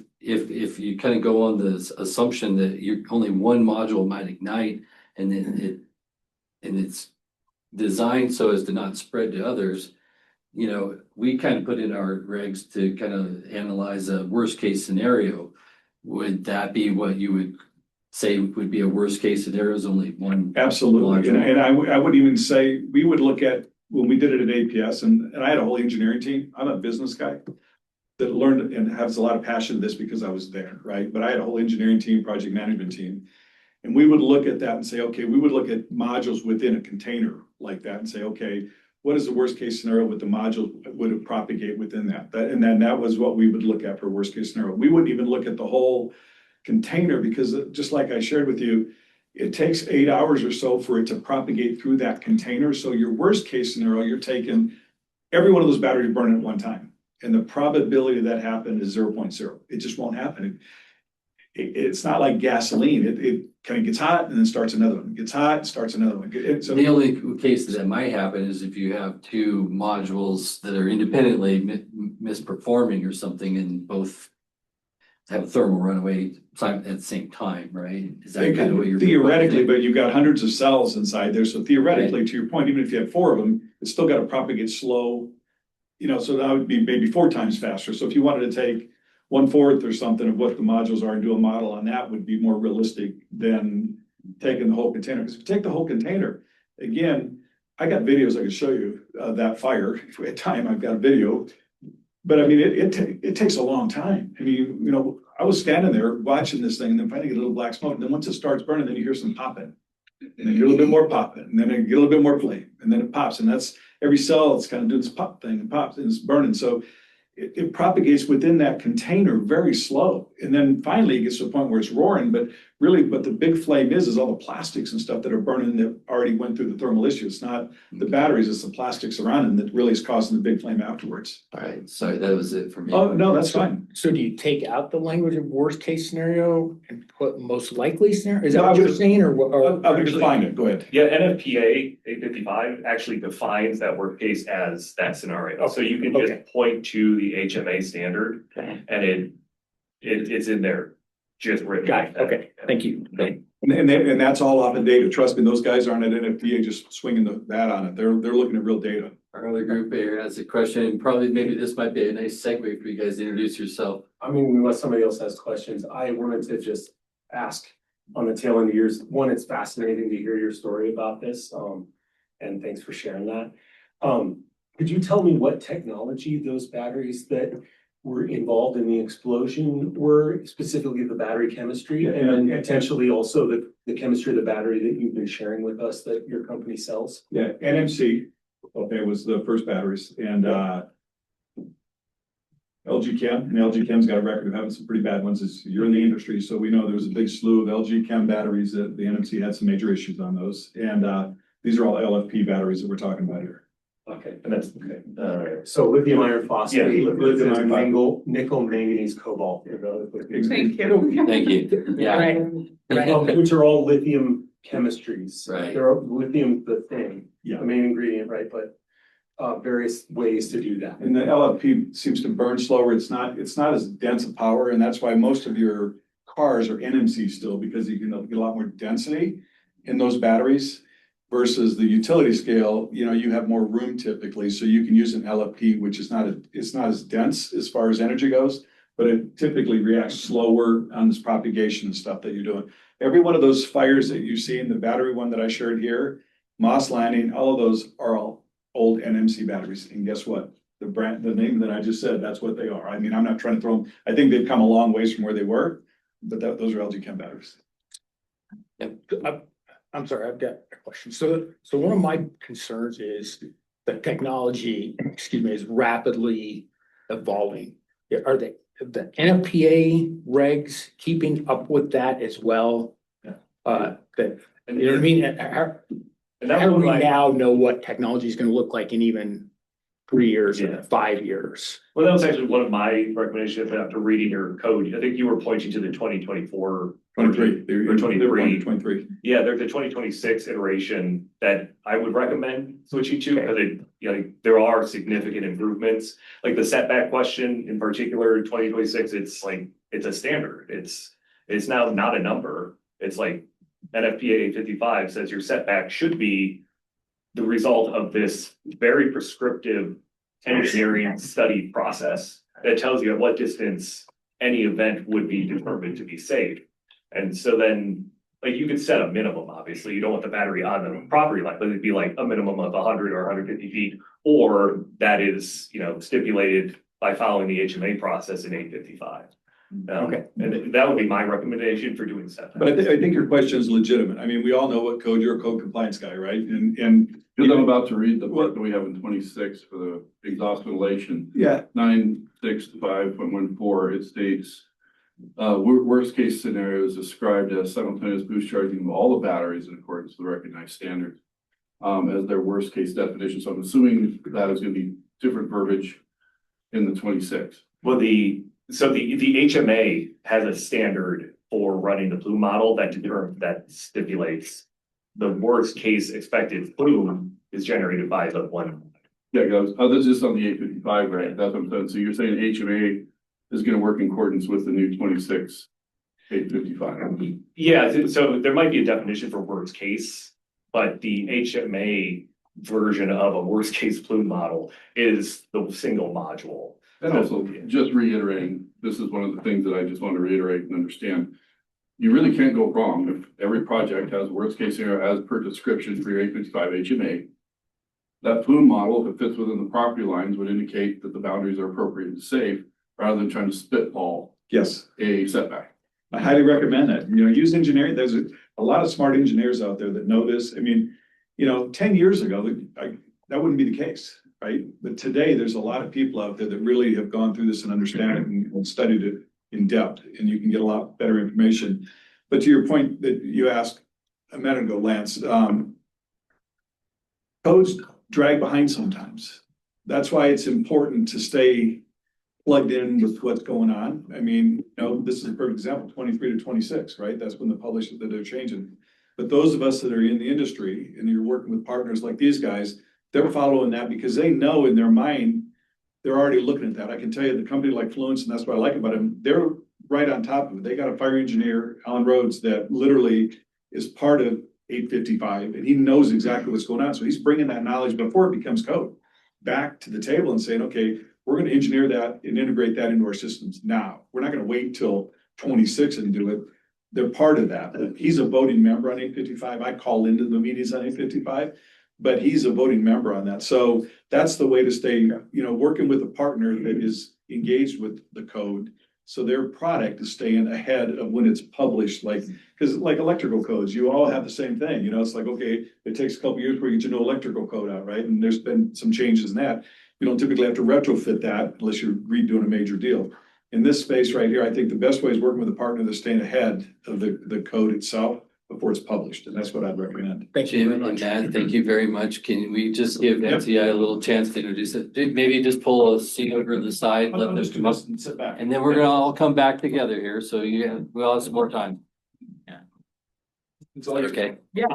you kind of go on this assumption that only one module might ignite and then it's designed so as to not spread to others, we kind of put in our regs to kind of analyze a worst case scenario. Would that be what you would say would be a worst case scenario is only one? Absolutely. And I would even say, we would look at, when we did it at APS and I had a whole engineering team. I'm a business guy that learned and has a lot of passion in this because I was there, right? But I had a whole engineering team, project management team. And we would look at that and say, okay, we would look at modules within a container like that and say, okay, what is the worst case scenario with the module would it propagate within that? And then that was what we would look at for worst case scenario. We wouldn't even look at the whole container because just like I shared with you, it takes 8 hours or so for it to propagate through that container. So your worst case scenario, you're taking every one of those batteries burning at one time. And the probability of that happen is 0.0. It just won't happen. It's not like gasoline. It kind of gets hot and then starts another one. It gets hot, starts another one. So The only case that might happen is if you have two modules that are independently misperforming or something and both have a thermal runaway at the same time, right? Is that kind of what you're theoretically, but you've got hundreds of cells inside there. So theoretically, to your point, even if you have 4 of them, it's still got to propagate slow. So that would be maybe 4 times faster. So if you wanted to take 1/4 or something of what the modules are and do a model on that would be more realistic than taking the whole container. Because if you take the whole container, again, I got videos I could show you of that fire. If we had time, I've got a video. But I mean, it takes a long time. I mean, I was standing there watching this thing and then finally get a little black smoke. And then once it starts burning, then you hear some popping. And then you get a little bit more popping. And then you get a little bit more flame. And then it pops. And that's every cell that's kind of doing this pop thing and pops and it's burning. So it propagates within that container very slow. And then finally it gets to a point where it's roaring, but the big flame is all the plastics and stuff that are burning that already went through the thermal issue. It's not the batteries, it's the plastics around them that really is causing the big flame afterwards. All right, sorry, that was it for me. Oh, no, that's fine. So do you take out the language of worst case scenario and put most likely scenario? Is No, that I what you're would- saying or what? I would define it, go ahead. Yeah, NFPA 855 actually defines that worst case as that scenario. So you can Okay. just point to the HMA standard Okay. and it's in there, just written. Got it. Okay, thank you. And that's all off of data. Trust me, those guys aren't at NFPA just swinging the bat on it. They're looking at real data. Our other group here has a question, probably maybe this might be a nice segue for you guys to introduce yourself. I mean, unless somebody else has questions, I wanted to just ask on the tail end of yours. One, it's fascinating to hear your story about this. And thanks for sharing that. Could you tell me what technology those batteries that were involved in the explosion were, specifically the battery chemistry, and then potentially also the chemistry of the battery that you've been sharing with us that your company sells? Yeah, NMC, was the first batteries and LG Chem, and LG Chem's got a record of having some pretty bad ones. You're in the industry, so we know there was a big slew of LG Chem batteries that the NMC had some major issues on those. And these are all LFP batteries that we're talking about here. Okay, and that's okay. So lithium iron phosphate, Yeah, lithium iron iron nickel, manganese, cobalt. Thank you. Thank you. Yeah. Right. Which are all lithium chemistries. Right. They're lithium, the thing, Yeah. the main ingredient, right? But various ways to do that. And the LFP seems to burn slower. It's not as dense a power, and that's why most of your cars are NMC still, because you can get a lot more density in those batteries. Versus the utility scale, you have more room typically, so you can use an LFP, which is it's not as dense as far as energy goes, but it typically reacts slower on this propagation and stuff that you're doing. Every one of those fires that you see in the battery one that I shared here, Moss Landing, all of those are all old NMC batteries. And guess what? The brand, the name that I just said, that's what they are. I mean, I'm not trying to throw them. I think they've come a long ways from where they were, but those are LG Chem batteries. I'm sorry, I've got a question. So one of my concerns is the technology, excuse me, is rapidly evolving. Are the NFPA regs keeping up with that as well? Yeah. That, And you know what I mean? and How that do one, we like, now know what technology is gonna look like in even 3 years Yeah. or 5 years? well, that was actually one of my recommendations after reading your code. I think you were pointing to the 2024. 23. Or 23. 23. Yeah, there's the 2026 iteration that I would recommend switching to, because there are significant improvements. Like the setback question in particular, 2026, it's like, it's a standard. It's now not a number. It's like NFPA 855 says your setback should be the result of this very prescriptive engineering study process that tells you at what distance any event would be determined to be safe. And so then, like, you could set a minimum, obviously, you don't want the battery on the property line, but it'd be like a minimum of 100 or 150 feet. Or that is, stipulated by following the HMA process in 855. Okay. And that would be my recommendation for doing setback. But I think your question is legitimate. I mean, we all know what code, you're a code compliance guy, right? And. Because I'm about to read the part that we have in 26 for the exhaust ventilation. Yeah, 965.14, it states, worst case scenario is described as simultaneous boost charging of all the batteries in accordance with the recognized standards, as their worst case definition. So I'm assuming that is going to be different verbiage in the 26. Well, the HMA has a standard for running the plume model that stipulates the worst case expected plume is generated by the one. Yeah, guys, this is on the 855, right? That's what I'm saying. So you're saying HMA is going to work in accordance with the new 26 855. Yeah, so there might be a definition for worst case, but the HMA version of a worst case plume model is the single module. And also, just reiterating, this is one of the things that I just want to reiterate and understand. You really can't go wrong if every project has worst case scenario as per description for your 855 HMA. That plume model, if it fits within the property lines, would indicate that the boundaries are appropriate and safe, rather than trying to spitball yes. a setback. I highly recommend that. Use engineering. There's a lot of smart engineers out there that know this. I mean, 10 years ago, that wouldn't be the case, right? But today, there's a lot of people out there that really have gone through this and understand it and studied it in depth, and you can get a lot better information. But to your point that you asked a minute ago, Lance, codes drag behind sometimes. That's why it's important to stay plugged in with what's going on. I mean, this is a perfect example, 23 to 26, right? That's when the published that they're changing. But those of us that are in the industry and you're working with partners like these guys, they're following that because they know in their mind, they're already looking at that. I can tell you the company like Fluence, and that's what I like about them, they're right on top of it. They got a fire engineer, Alan Rhodes, that literally is part of 855, and he knows exactly what's going on. So he's bringing that knowledge before it becomes code back to the table and saying, okay, we're going to engineer that and integrate that into our systems now. We're not going to wait till 26 and do it. They're part of that. He's a voting member on 855. I call into the meetings on 855, but he's a voting member on that. So that's the way to stay, working with a partner that is engaged with the code. So their product is staying ahead of when it's published, because like electrical codes, you all have the same thing. It's like, okay, it takes a couple years for you to get your new electrical code out, right? And there's been some changes in that. You don't typically have to retrofit that unless you're redoing a major deal. In this space right here, I think the best way is working with a partner that's staying ahead of the code itself before it's published. And that's what I'd recommend. Thank you very Jim and much. Matt, thank you very much. Can we just give NCI a little chance to introduce it? Maybe just pull a seat over to the side, let them come up, and sit back. and then we're gonna all come back together here, so we all have some more time. It's all yours. Okay. Yeah.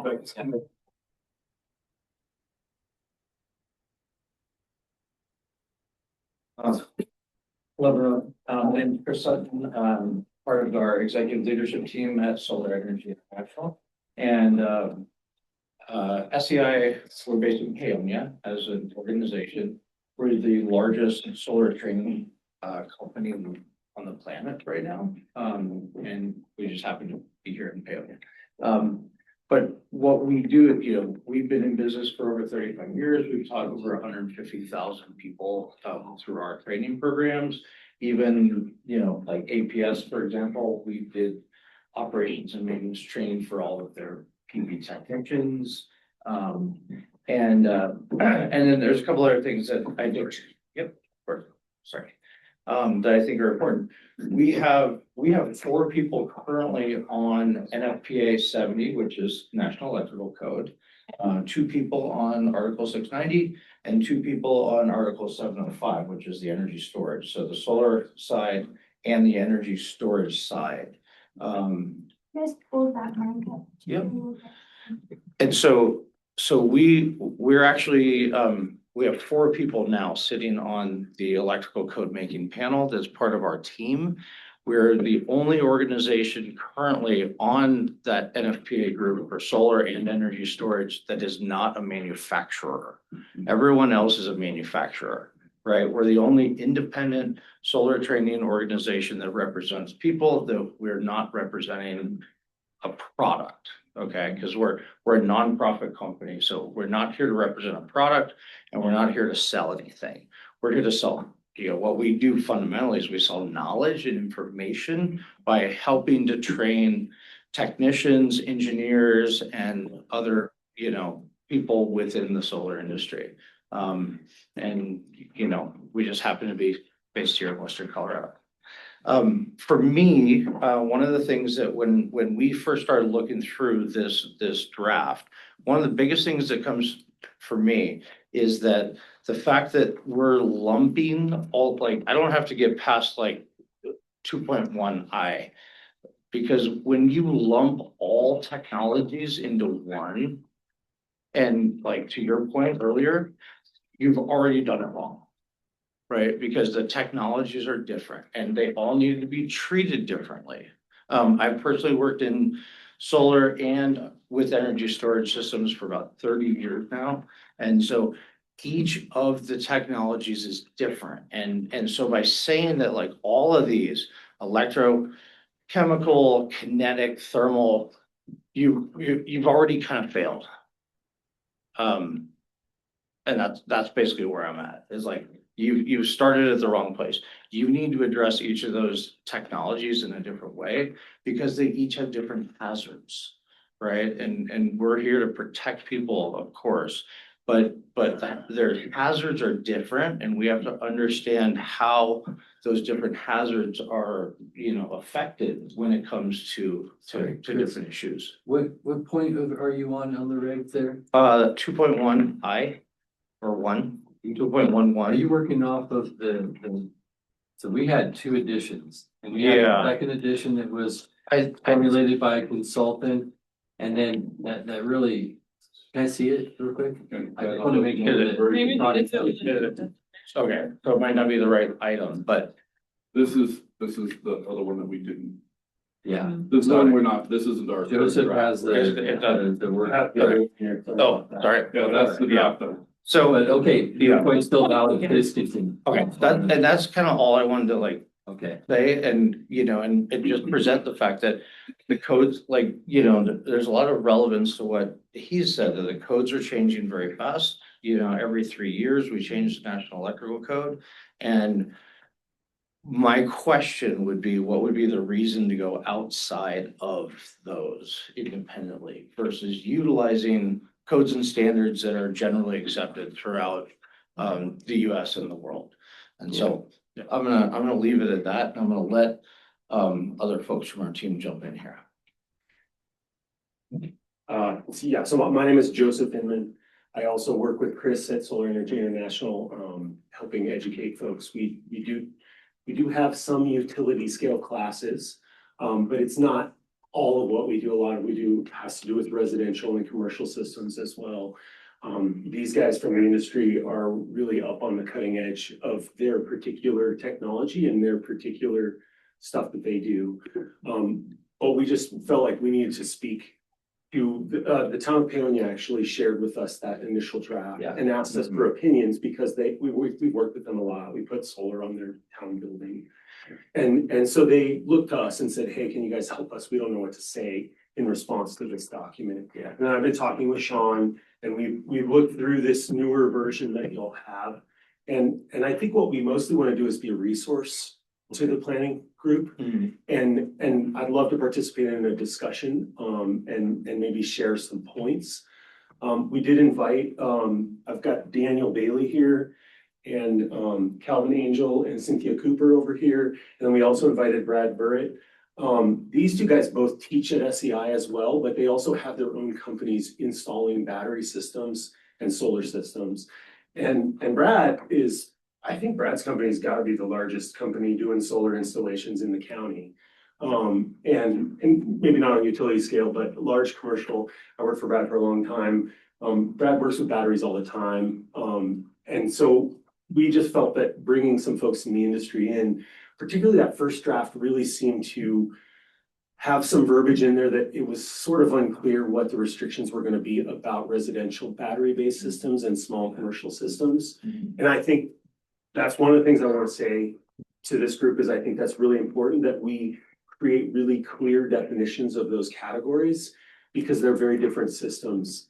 Hello, my name is Chris Sutton, part of our executive leadership team at Solar Energy International. And SEI, we're based in Paonia as an organization. We're the largest solar training company on the planet right now. And we just happen to be here in Paonia. But what we do, we've been in business for over 35 years. We've taught over 150,000 people through our training programs. Even, like APS, for example, we did operations and maintenance training for all of their PV technicians. And then there's a couple other things that I do. Yep, sorry. That I think are important. We have 4 people currently on NFPA 70, which is National Electrical Code. 2 people on Article 690 and 2 people on Article 705, which is the energy storage. So the solar side and the energy storage side. Just pull that mic up. Yep. And so we're actually, we have 4 people now sitting on the electrical code making panel that's part of our team. We're the only organization currently on that NFPA group for solar and energy storage that is not a manufacturer. Everyone else is a manufacturer, right? We're the only independent solar training organization that represents people, that we're not representing a product. Okay, because we're a nonprofit company, so we're not here to represent a product, and we're not here to sell anything. We're here to sell. What we do fundamentally is we sell knowledge and information by helping to train technicians, engineers, and other people within the solar industry. And we just happen to be based here in Western Colorado. For me, one of the things that when we first started looking through this draft, one of the biggest things that comes for me is that the fact that we're lumping all, I don't have to get past 2.1i, because when you lump all technologies into one, and to your point earlier, you've already done it wrong. Right, because the technologies are different and they all need to be treated differently. I've personally worked in solar and with energy storage systems for about 30 years now. And so each of the technologies is different. And so by saying that all of these electrochemical, kinetic, thermal, you've already kind of failed. And that's basically where I'm at, is you started at the wrong place. You need to address each of those technologies in a different way because they each have different hazards, right? And we're here to protect people, of course, but their hazards are different, and we have to understand how those different hazards are, affected when it comes to different issues. What point are you on the reg there? 2.1i or 1. 2.11. Are you working off of so we had 2 editions, and we had a second edition that was formulated by a consultant, and then that really, can I see it real quick? I just want to make sure that. Okay, so it might not be the right item, but This is the other one that we didn't. Yeah. This one we're not, this isn't our. Joseph has the word. oh, sorry. Yeah, that's the draft though. So, But okay, your point's still valid, please continue. okay, that's kind of all I wanted to Okay. say, and just present the fact that the codes, there's a lot of relevance to what he said, that the codes are changing very fast. Every 3 years we change the National Electrical Code. And my question would be, what would be the reason to go outside of those independently versus utilizing codes and standards that are generally accepted throughout the US and the world? And so I'm gonna leave it at that, and I'm gonna let other folks from our team jump in here. So my name is Joseph Inman. I also work with Chris at Solar Energy International, helping educate folks. We do have some utility scale classes, but it's not all of what we do. A lot of we do has to do with residential and commercial systems as well. These guys from the industry are really up on the cutting edge of their particular technology and their particular stuff that they do. But we just felt like we needed to speak the town of Paonia actually shared with us that initial draft Yeah. and asked us for opinions because we worked with them a lot. We put solar on their town building. And so they looked to us and said, hey, can you guys help us? We don't know what to say in response to this document. Yeah. And I've been talking with Sean and we've looked through this newer version that y'all have. And I think what we mostly want to do is be a resource to the planning group. And I'd love to participate in a discussion, and maybe share some points. We did invite, I've got Daniel Bailey here and, Calvin Angel and Cynthia Cooper over here. And then we also invited Brad Burritt. These two guys both teach at SEI as well, but they also have their own companies installing battery systems and solar systems. And Brad is, I think Brad's company's gotta be the largest company doing solar installations in the county. And maybe not on utility scale, but large commercial. I worked for Brad for a long time. Brad works with batteries all the time. And so we just felt that bringing some folks in the industry in, particularly that first draft, really seemed to have some verbiage in there that it was sort of unclear what the restrictions were gonna be about residential battery-based systems and small commercial systems. And I think that's one of the things I want to say to this group is I think that's really important that we create really clear definitions of those categories because they're very different systems.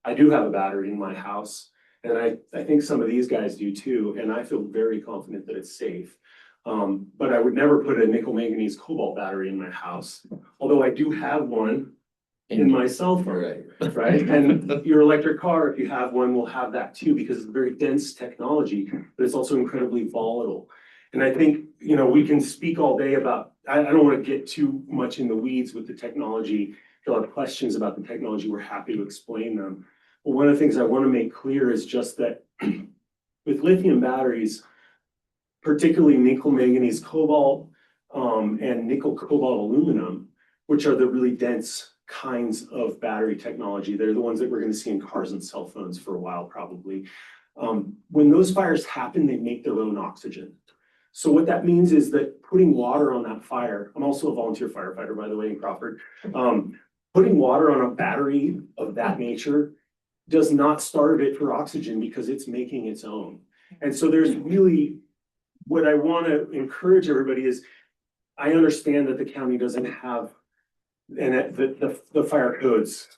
I do have a battery in my house and I think some of these guys do too. And I feel very confident that it's safe. But I would never put a nickel manganese cobalt battery in my house, although I do have one in my cell phone, right? And your electric car, if you have one, will have that too, because it's a very dense technology, but it's also incredibly volatile. And I think, you know, we can speak all day about, I don't want to get too much in the weeds with the technology. If you'll have questions about the technology, we're happy to explain them. But one of the things I want to make clear is just that with lithium batteries, particularly nickel manganese cobalt, and nickel cobalt aluminum, which are the really dense kinds of battery technology. They're the ones that we're going to see in cars and cell phones for a while, probably. When those fires happen, they make their own oxygen. So what that means is that putting water on that fire, I'm also a volunteer firefighter, by the way, in Crawford. Putting water on a battery of that nature does not starve it for oxygen because it's making its own. And so there's really, what I want to encourage everybody is, I understand that the county doesn't have and the fire codes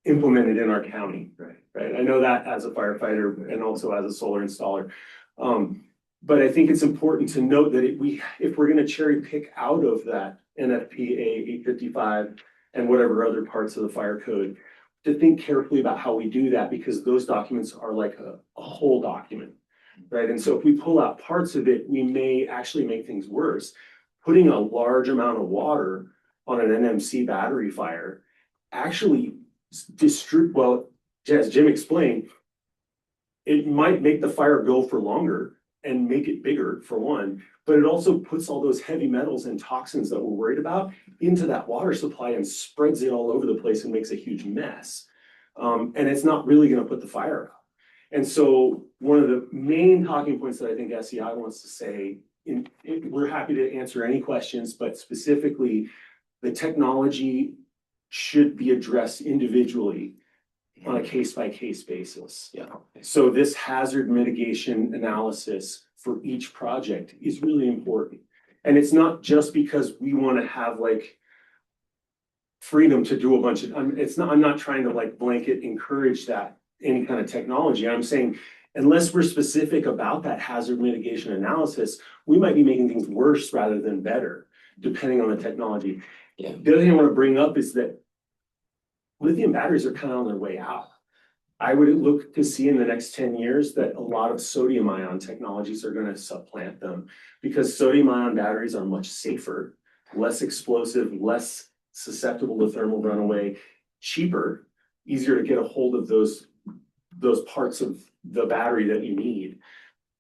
implemented in our county, right? I know that as a firefighter and also as a solar installer. But I think it's important to note that if we're gonna cherry pick out of that NFPA 855 and whatever other parts of the fire code, to think carefully about how we do that, because those documents are like a whole document, right? And so if we pull out parts of it, we may actually make things worse. Putting a large amount of water on an NMC battery fire actually well, as Jim explained, it might make the fire go for longer and make it bigger for one, but it also puts all those heavy metals and toxins that we're worried about into that water supply and spreads it all over the place and makes a huge mess. And it's not really gonna put the fire out. And so one of the main talking points that I think SEI wants to say, we're happy to answer any questions, but specifically, the technology should be addressed individually on a case-by-case basis. Yeah. So this hazard mitigation analysis for each project is really important. And it's not just because we want to have like freedom to do a bunch of, I'm not trying to like blanket encourage that any kind of technology. I'm saying, unless we're specific about that hazard mitigation analysis, we might be making things worse rather than better, depending on the technology. Yeah. The other thing I want to bring up is that lithium batteries are kind of on their way out. I would look to see in the next 10 years that a lot of sodium ion technologies are going to supplant them, because sodium ion batteries are much safer, less explosive, less susceptible to thermal runaway, cheaper, easier to get a hold of those parts of the battery that you need.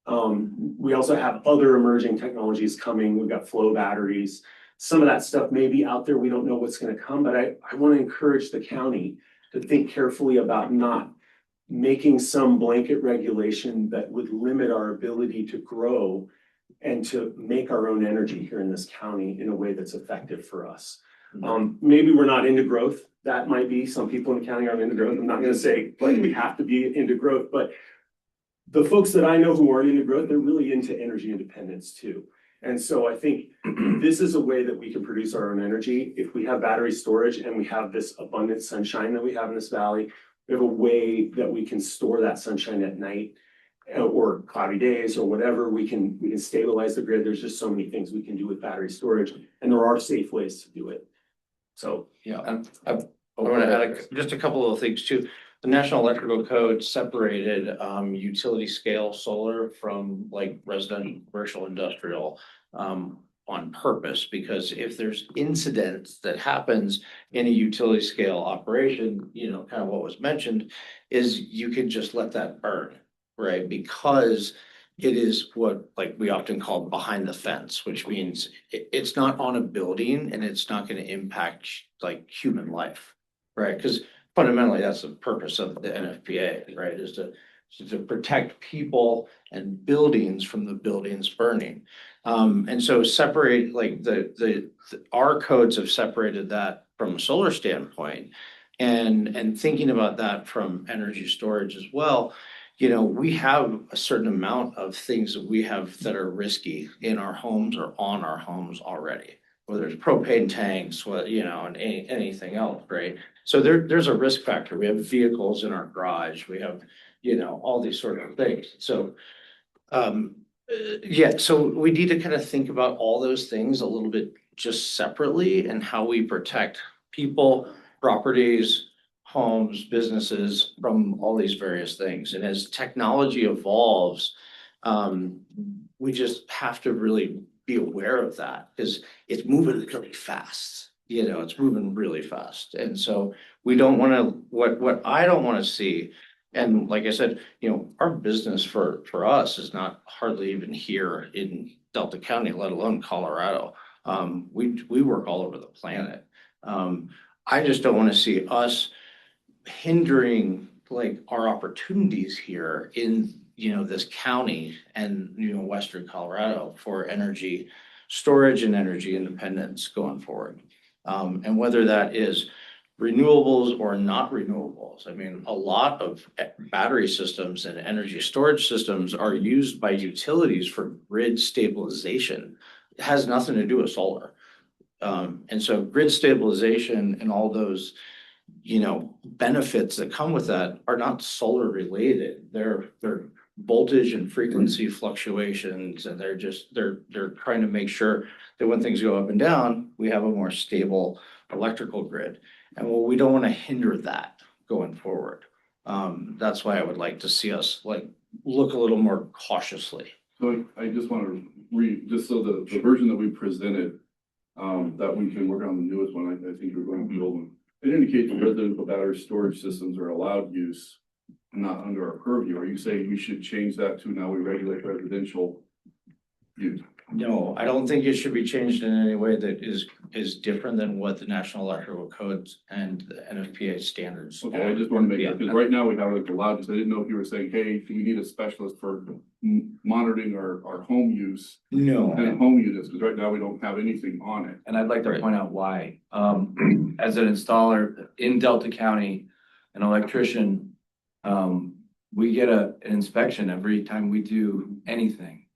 We also have other emerging technologies coming. We've got flow batteries. Some of that stuff may be out there. We don't know what's going to come, but I want to encourage the county to think carefully about not making some blanket regulation that would limit our ability to grow and to make our own energy here in this county in a way that's effective for us. Maybe we're not into growth. that might be, some people in the county aren't into growth. I'm not gonna say, like, we have to be into growth, but the folks that I know who are into growth, they're really into energy independence too. And so I think this is a way that we can produce our own energy. If we have battery storage and we have this abundant sunshine that we have in this valley, we have a way that we can store that sunshine at night or cloudy days or whatever. We can stabilize the grid. There's just so many things we can do with battery storage, and there are safe ways to do it. So, Yeah, and I want to add just a couple of things too. The National Electrical Code separated utility scale solar from like residential, commercial, industrial on purpose, because if there's incidents that happens in a utility scale operation, you know, kind of what was mentioned, is you could just let that burn, right? Because it is what like we often call behind the fence, which means it's not on a building and it's not going to impact like human life, right? Because fundamentally, that's the purpose of the NFPA, right? Is to protect people and buildings from the buildings burning. And so separate like our codes have separated that from a solar standpoint, and thinking about that from energy storage as well. You know, we have a certain amount of things that we have that are risky in our homes or on our homes already, whether it's propane tanks, you know, and anything else, right? So there's a risk factor. We have vehicles in our garage. We have, you know, all these sort of things. So, yeah, so we need to kind of think about all those things a little bit just separately and how we protect people, properties, homes, businesses from all these various things. And as technology evolves, we just have to really be aware of that because it's moving really fast. You know, it's moving really fast. And so we don't want to, what I don't want to see, and like I said, you know, our business for us is not hardly even here in Delta County, let alone Colorado. We work all over the planet. I just don't want to see us hindering like our opportunities here in, you know, this county and, you know, Western Colorado for energy storage and energy independence going forward. And whether that is renewables or not renewables. I mean, a lot of battery systems and energy storage systems are used by utilities for grid stabilization. It has nothing to do with solar. And so grid stabilization and all those, you know, benefits that come with that are not solar related. They're voltage and frequency fluctuations, and they're trying to make sure that when things go up and down, we have a more stable electrical grid. And well, we don't want to hinder that going forward. That's why I would like to see us like look a little more cautiously. So I just want to read, just so the version that we presented, that we can work on the newest one, I think we're going to the old one. It indicates that residential battery storage systems are allowed use, not under our purview. Are you saying we should change that to now we regulate residential use? No, I don't think it should be changed in any way that is different than what the National Electrical Codes and the NFPA standards. Okay, I just want to make it, because right now we have like allowed use. I didn't know if you were saying, hey, do we need a specialist for monitoring our home use? No. And home units, because right now we don't have anything on it. And I'd like to point out why. As an installer in Delta County, an electrician, we get an inspection every time we do anything.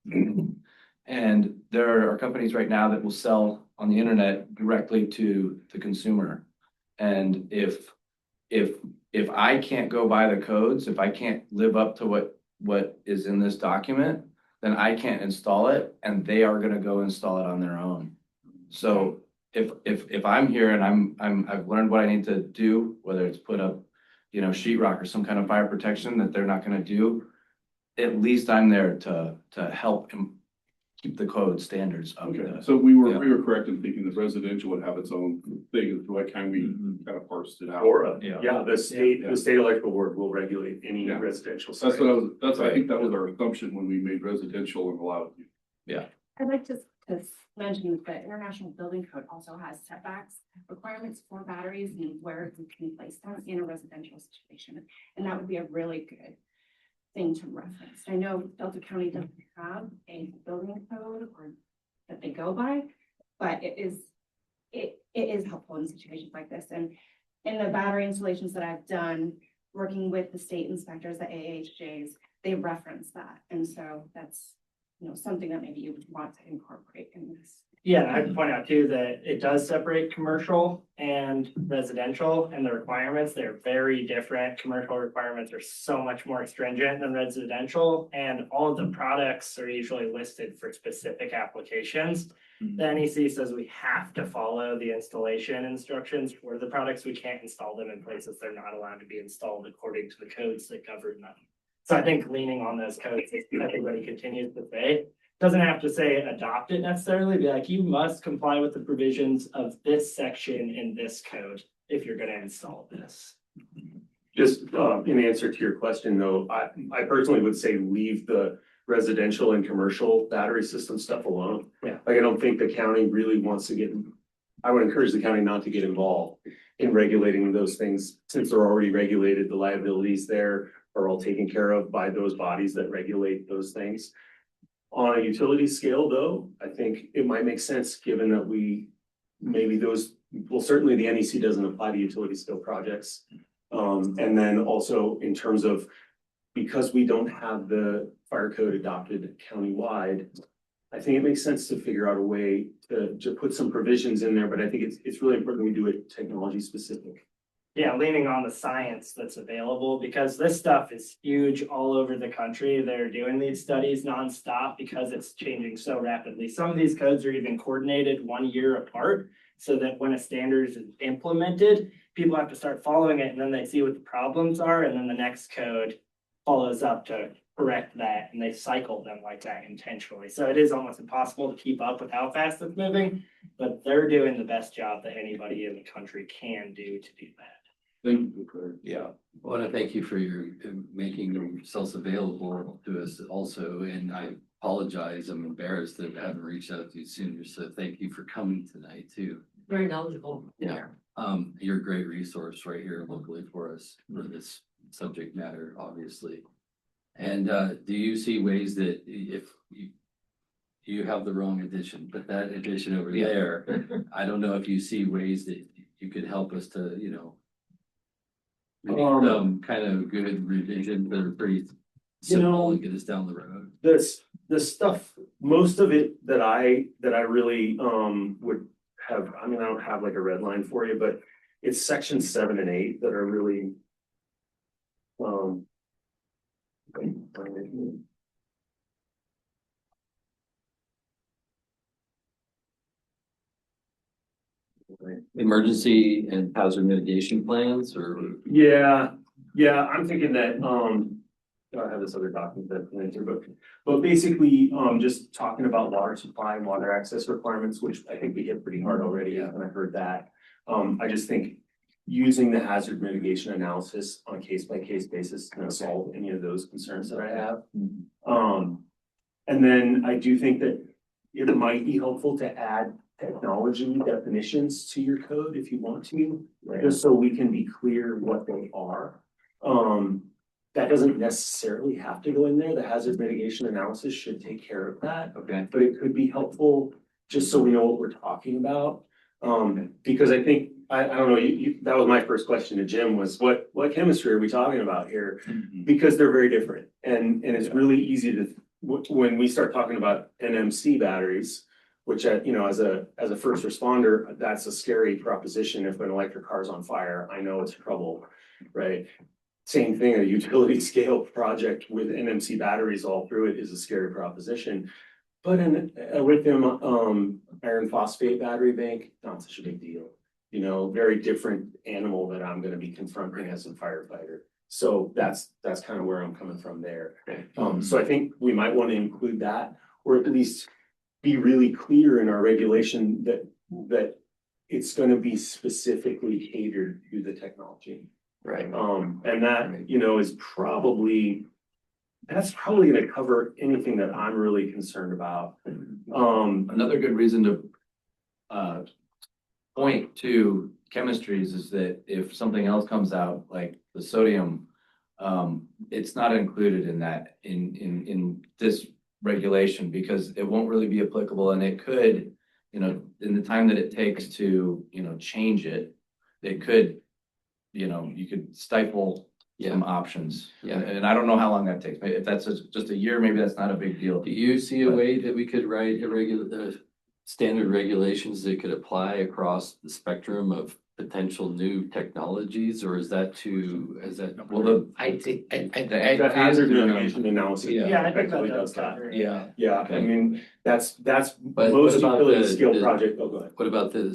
And there are companies right now that will sell on the internet directly to the consumer. And if I can't go by the codes, if I can't live up to what is in this document, then I can't install it, and they are going to go install it on their own. So if I'm here and I've learned what I need to do, whether it's put up, you know, sheetrock or some kind of fire protection that they're not going to do, at least I'm there to help keep the code standards up. Okay, so we were correct in thinking that residential would have its own thing. Why can't we kind of parse it out? or, the state electrical board will regulate any residential site. I think that was our assumption when we made residential and allowed. I'd like to mention that the International Building Code also has setbacks requirements for batteries and where you can place them in a residential situation. And that would be a really good thing to reference. I know Delta County doesn't have a building code or that they go by, but it is helpful in situations like this. And in the battery installations that I've done, working with the state inspectors, the AHJs, they reference that. And so that's, something that maybe you would want to incorporate in this. Yeah, and I'd point out too that it does separate commercial and residential and the requirements, they're very different. Commercial requirements are so much more stringent than residential, and all of the products are usually listed for specific applications. The NEC says we have to follow the installation instructions for the products. We can't install them in places they're not allowed to be installed according to the codes that govern them. So I think leaning on those codes, everybody continues to say, doesn't have to say adopt it necessarily, be like, you must comply with the provisions of this section in this code if you're gonna install this. Just in answer to your question, though, I personally would say leave the residential and commercial battery system stuff alone. Yeah. Like, I don't think the county really wants to I would encourage the county not to get involved in regulating those things, since they're already regulated, the liabilities there are all taken care of by those bodies that regulate those things. On a utility scale, though, I think it might make sense, given that certainly the NEC doesn't apply to utility scale projects. And then also in terms of, because we don't have the fire code adopted countywide, I think it makes sense to figure out a way to put some provisions in there, but I think it's really important we do it technology specific. Yeah, leaning on the science that's available, because this stuff is huge all over the country. They're doing these studies nonstop because it's changing so rapidly. Some of these codes are even coordinated 1 year apart, so that when a standard is implemented, people have to start following it, and then they see what the problems are, and then the next code follows up to correct that, and they cycle them like that intentionally. So it is almost impossible to keep up with how fast it's moving, but they're doing the best job that anybody in the country can do to do that. Thank you for Yeah, I want to thank you for your making yourselves available to us also, and I apologize, I'm embarrassed that I haven't reached out to you sooner, so thank you for coming tonight too. Very knowledgeable. Yeah, you're a great resource right here locally for us for this subject matter, obviously. And do you see ways that if you have the wrong edition, but that edition over there, I don't know if you see ways that you could help us to, make some kind of good revision that are pretty simple and get us down the road. The stuff, most of it that I really would have, I don't have like a red line for you, but it's section 7 and 8 that are really Emergency and hazard mitigation plans, or? Yeah, I'm thinking that, I have this other document that, but basically, just talking about water supply and water access requirements, which I think we hit pretty hard already, and I heard that. I just think using the hazard mitigation analysis on a case-by-case basis to solve any of those concerns that I have. And then I do think that it might be helpful to add technology definitions to your code if you want to, just so we can be clear what they are. That doesn't necessarily have to go in there. The hazard mitigation analysis should take care of that. Okay. But it could be helpful just so we know what we're talking about. Because I think, I don't know, that was my first question to Jim, was what chemistry are we talking about here? Because they're very different, and it's really easy to, when we start talking about NMC batteries, which, as a first responder, that's a scary proposition. If an electric car is on fire, I know it's trouble, right? Same thing, a utility scale project with NMC batteries all through it is a scary proposition. But in a lithium iron phosphate battery bank, not such a big deal. Very different animal that I'm going to be confronting as a firefighter. So that's kind of where I'm coming from there. So I think we might want to include that, or at least be really clear in our regulation that it's going to be specifically catered to the technology. Right. And that, is probably going to cover anything that I'm really concerned about. Another good reason to point to chemistries is that if something else comes out, like the sodium, it's not included in that in this regulation, because it won't really be applicable, and it could, in the time that it takes to, change it, it could you know, you could stifle some options. Yeah. And I don't know how long that takes. If that's just a year, maybe that's not a big deal. Do you see a way that we could write standard regulations that could apply across the spectrum of potential new technologies, or is that Well, I think, The hazard mitigation analysis. Yeah, I think effectively that does does that. cover it. Yeah. Yeah, I mean, that's But most what about utility the- scale the- project, oh, go ahead. What about the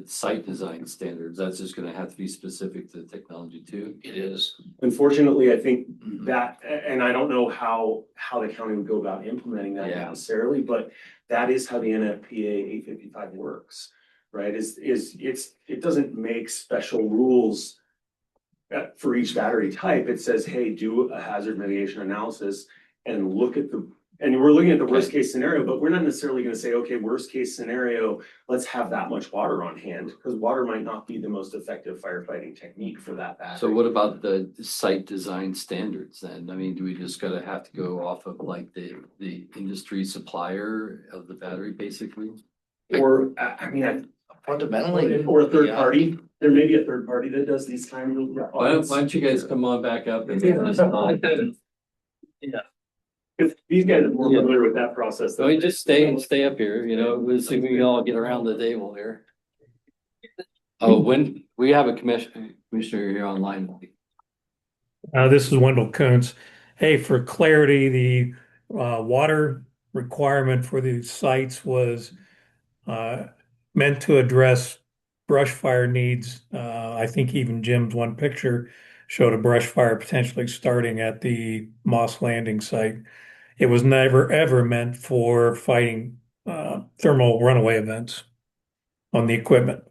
site design standards? That's just gonna have to be specific to the technology too? It is. Unfortunately, I think that, and I don't know how the county would go about implementing that Yeah. necessarily, but that is how the NFPA 855 works, right? It doesn't make special rules for each battery type. It says, hey, do a hazard mitigation analysis and and we're looking at the worst case scenario, but we're not necessarily gonna say, okay, worst case scenario, let's have that much water on hand, because water might not be the most effective firefighting technique for that battery. So what about the site design standards then? I mean, do we just have to go off of like the industry supplier of the battery basically? Or, I mean, Fundamentally. or a third yeah. party, there may be a third party that does these kinds of. Why don't you guys come on back up and? Because these guys are more Yeah. familiar with that process. So we just stay up here, you know, we'll see if we can all get around the table here. Oh, when we have a commissioner here online. This is Wendell Kuntz. Hey, for clarity, the water requirement for these sites was meant to address brush fire needs. I think even Jim's one picture showed a brush fire potentially starting at the Moss Landing site. It was never ever meant for fighting thermal runaway events on the equipment.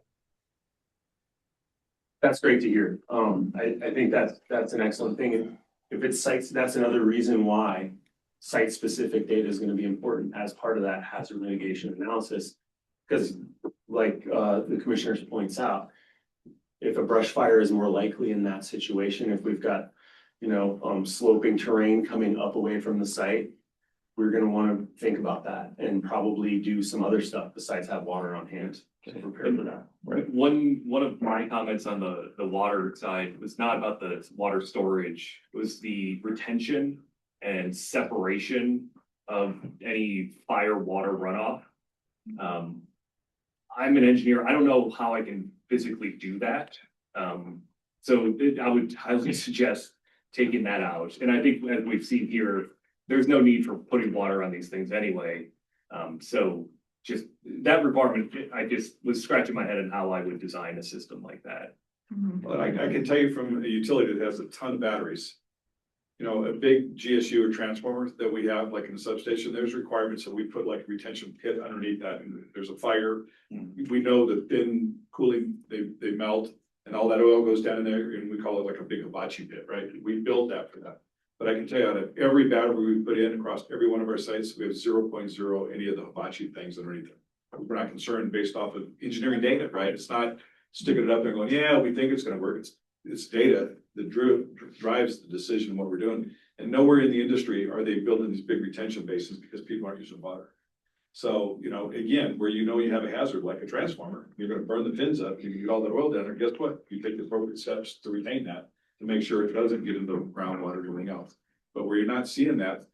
That's great to hear. I think that's an excellent thing. If it's sites, that's another reason why site-specific data is gonna be important as part of that hazard mitigation analysis. Because like the commissioners points out, if a brush fire is more likely in that situation, if we've got, sloping terrain coming up away from the site, we're gonna wanna think about that and probably do some other stuff besides have water on hand to prepare for that. Right. One of my comments on the water side was not about the water storage, it was the retention and separation of any fire water runoff. I'm an engineer, I don't know how I can physically do that. So I would highly suggest taking that out. And I think as we've seen here, there's no need for putting water on these things anyway. So just that requirement, I just was scratching my head on how I would design a system like that. Well, I can tell you from a utility that has a ton of batteries. A big GSU or transformer that we have, like in the substation, there's requirements that we put like a retention pit underneath that, and there's a fire. We know that thin cooling, they melt, and all that oil goes down in there, and we call it like a big hibachi pit, right? We built that for that. But I can tell you out of every battery we put in across every one of our sites, we have 0.0 any of the hibachi things underneath it. We're not concerned based off of engineering data, right? It's not sticking it up there going, yeah, we think it's gonna work. It's data that drives the decision what we're doing. And nowhere in the industry are they building these big retention basins because people aren't using water. So, again, where you have a hazard like a transformer, you're gonna burn the pins up, you can get all that oil down there, guess what? You take the appropriate steps to retain that, to make sure it doesn't get into groundwater or anything else. But where you're not seeing that,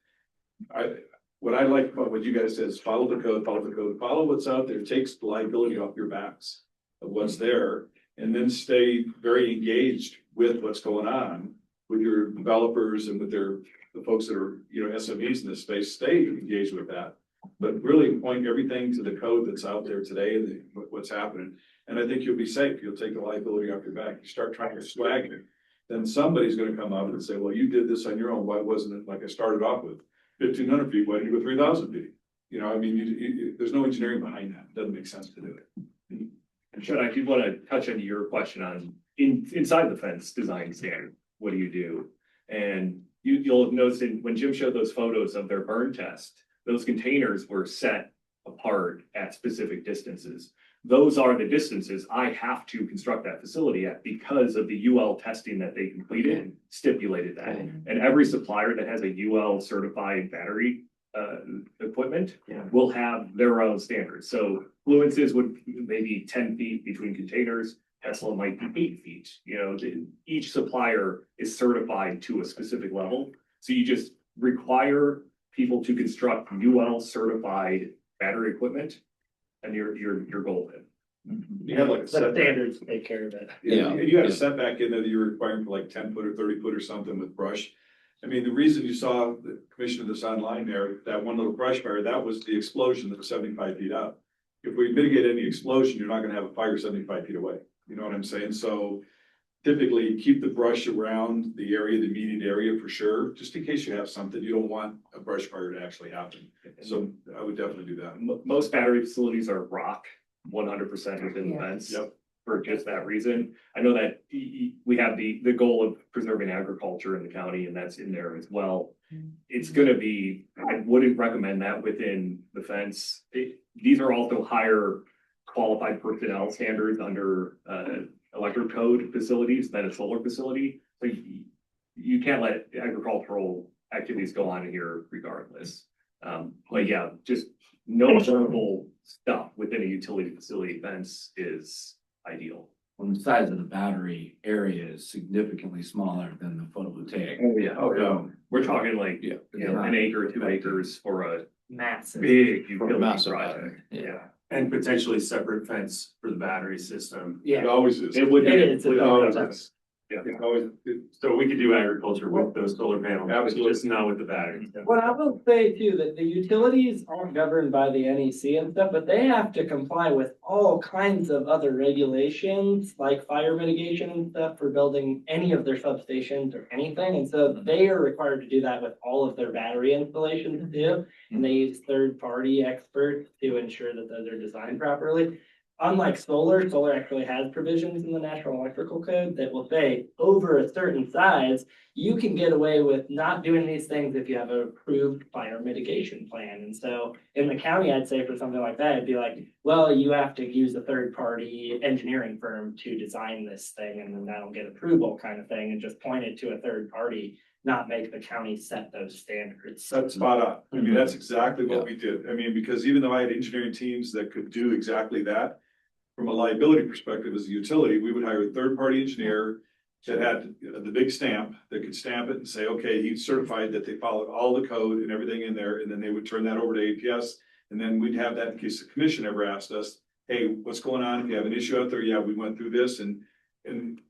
what I like about what you guys said is follow the code, follow what's out there, takes the liability off your backs of what's there, and then stay very engaged with what's going on with your developers and with the folks that are, SMEs in this space, stay engaged with that. But really point everything to the code that's out there today and what's happening. And I think you'll be safe. You'll take the liability off your back. You start trying to swag it, then somebody's gonna come up and say, well, you did this on your own. Why wasn't it like I started off with 1,500 feet? Why did you go 3,000 feet? There's no engineering behind that. It doesn't make sense to do it. And Sean, I did want to touch on your question on inside the fence design standard, what do you do? And you'll have noticed when Jim showed those photos of their burn test, those containers were set apart at specific distances. Those are the distances I have to construct that facility at because of the UL testing that they completed stipulated that. And every supplier that has a UL certified battery equipment will have their own standards. So Fluence's would maybe 10 feet between containers. Tesla might be 8 feet, each supplier is certified to a specific level. So you just require people to construct UL certified battery equipment and you're golden. You have like a The setback. standards take care of it. Yeah, and you had a setback in there that you were requiring for like 10 foot or 30 foot or something with brush. I mean, the reason you saw the commission of this online there, that one little brush fire, that was the explosion that was 75 feet up. If we mitigate any explosion, you're not gonna have a fire 75 feet away. You know what I'm saying? So typically keep the brush around the area, the immediate area for sure, just in case you have something, you don't want a brush fire to actually happen. So I would definitely do that. Most battery facilities are rock 100% within the fence. Yep. For just that reason. I know that we have the goal of preserving agriculture in the county and that's in there as well. It's gonna be, I wouldn't recommend that within the fence. These are also higher qualified personnel standards under electric code facilities than a solar facility. So you can't let agricultural activities go on in here regardless. But yeah, just no observable stuff within a utility facility fence is ideal. When the size of the battery area is significantly smaller than the photovoltaic. Oh, yeah. We're talking like, an acre, 2 acres for a Massive. big utility massive project. battery. Yeah. And potentially separate fence for the battery system. It Yeah. always is. It would be. It is. It always is. Yeah. It always, So we could do agriculture with those solar panels, Absolutely. just not with the batteries. Well, I will say too, that the utilities aren't governed by the NEC and stuff, but they have to comply with all kinds of other regulations, like fire mitigation and stuff for building any of their substations or anything. And so they are required to do that with all of their battery installations too. And they use third-party experts to ensure that those are designed properly. Unlike solar actually has provisions in the National Electrical Code that will say over a certain size, you can get away with not doing these things if you have an approved fire mitigation plan. And so in the county, I'd say for something like that, it'd be like, well, you have to use a third-party engineering firm to design this thing and then that'll get approval kind of thing and just point it to a third party, not make the county set those standards. that's spot on. I mean, that's exactly what we did. I mean, because even though I had engineering teams that could do exactly that, from a liability perspective as a utility, we would hire a third-party engineer that had the big stamp, that could stamp it and say, okay, he's certified that they followed all the code and everything in there, and then they would turn that over to APS. And then we'd have that in case the commission ever asked us, hey, what's going on? If you have an issue out there, yeah, we went through this and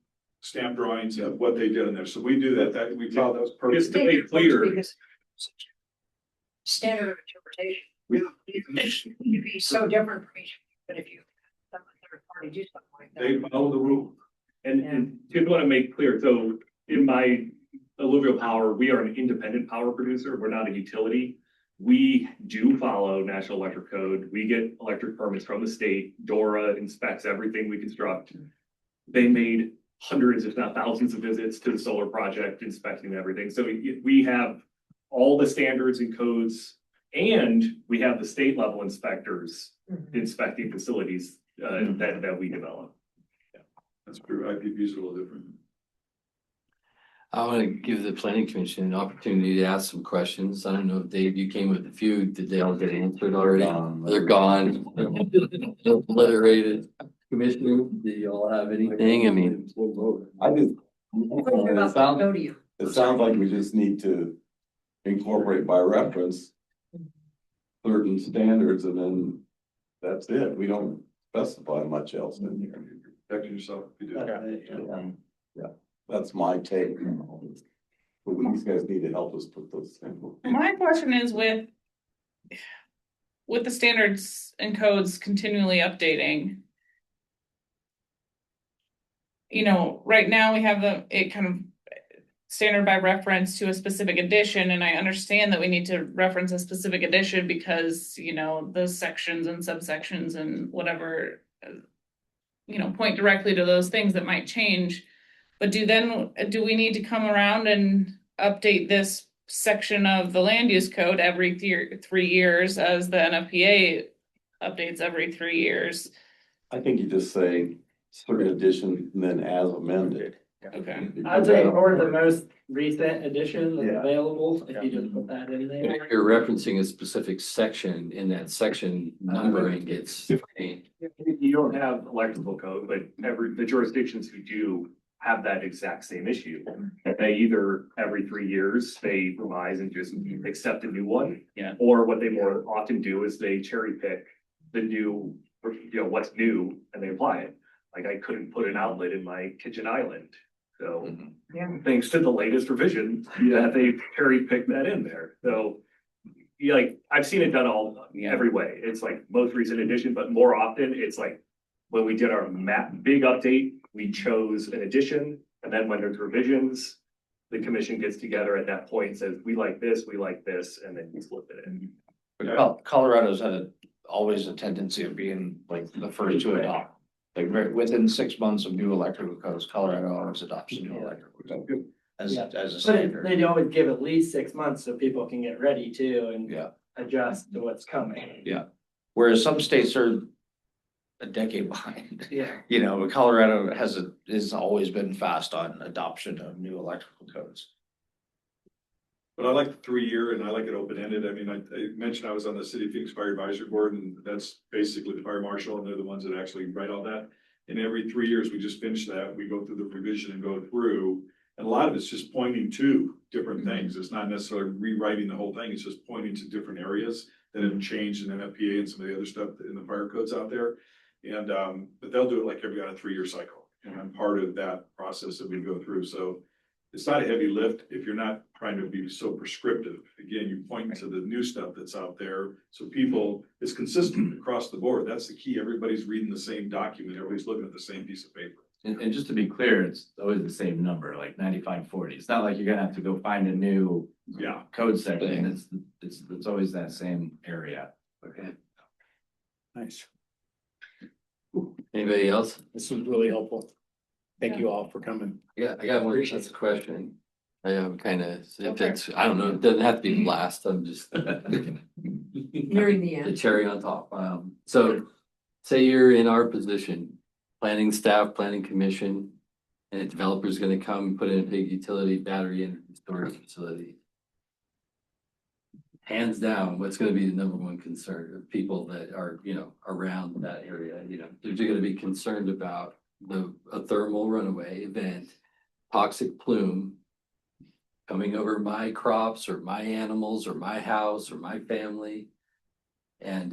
stamp drawings of what they did in there. So we do that, we thought that was perfect. Just to be clear, Standard of interpretation. It'd be so different from each, but if you have a third party do something like that. They follow the rule. and just want to make clear, so in my alluvial power, we are an independent power producer. We're not a utility. We do follow National Electric Code. We get electric permits from the state. DORA inspects everything we construct. They made hundreds, if not thousands of visits to the solar project, inspecting everything. So we have all the standards and codes, and we have the state level inspectors inspecting facilities that we develop. That's true. IPP is a little different. I want to give the planning commission an opportunity to ask some questions. I don't know if Dave, you came with a few, did they all get answered already? They're gone. Obliterated. Commissioner, do you all have anything? I mean. I just, Go to you. it sounds like we just need to incorporate by reference certain standards and then that's it. We don't specify much else in here. Protect yourself if you do. Yeah, that's my take. But these guys need to help us put those things. My question is with the standards and codes continually updating. You know, right now we have it kind of standard by reference to a specific edition, and I understand that we need to reference a specific edition because, you know, those sections and subsections and whatever, point directly to those things that might change. But do we need to come around and update this section of the land use code every 3 years as the NFPA updates every 3 years? I think you just say certain addition and then as amended. Okay. I'd say for the most recent edition that's available, if you just put that in If there. you're referencing a specific section, in that section numbering gets changed. You don't have electrical code, but the jurisdictions who do have that exact same issue. They either every 3 years, they revise and just accept a new one. Yeah. Or what they more often do is they cherry pick the new, or, what's new, and they apply it. Like I couldn't put an outlet in my kitchen island. So thanks to the latest revision, that they cherry picked that in there. So like, I've seen it done every way. It's like most recent addition, but more often it's like when we did our big update, we chose an addition, and then when there's revisions, the commission gets together at that point and says, we like this, and then we flip it in. Colorado's had always a tendency of being like the first to adopt. Like within 6 months of new electrical codes, Colorado always adopts a new electrical code as a But standard. they'd always give at least 6 months so people can get ready too and Yeah. adjust to what's coming. Yeah. Whereas some states are a decade behind. Yeah. But Colorado has always been fast on adoption of new electrical codes. But I like the 3-year and I like it open-ended. I mean, I mentioned I was on the City of Phoenix Fire Advisory Board, and that's basically the fire marshal, and they're the ones that actually write all that. And every 3 years, we just finish that, we go through the revision and go through. And a lot of it's just pointing to different things. It's not necessarily rewriting the whole thing, it's just pointing to different areas that have changed in NFPA and some of the other stuff in the fire codes out there. And, but they'll do it like every 3-year cycle, and I'm part of that process that we go through, so. It's not a heavy lift if you're not trying to be so prescriptive. Again, you point to the new stuff that's out there. So people, it's consistent across the board. That's the key. Everybody's reading the same document. Everybody's looking at the same piece of paper. And just to be clear, it's always the same number, like 9540. It's not like you're gonna have to go find a new code section. It's always that same area. Okay. Nice. Anybody else? This was really helpful. Thank you all for coming. Yeah, I got one, that's a question. I am kind of, if it's, I don't know, it doesn't have to be last, I'm just. Nearing the end. The cherry on top. So say you're in our position, planning staff, planning commission, and a developer's gonna come put in a big utility battery and storage facility. Hands down, what's gonna be the number one concern of people that are, around that area, they're gonna be concerned about a thermal runaway event, toxic plume coming over my crops or my animals or my house or my family. And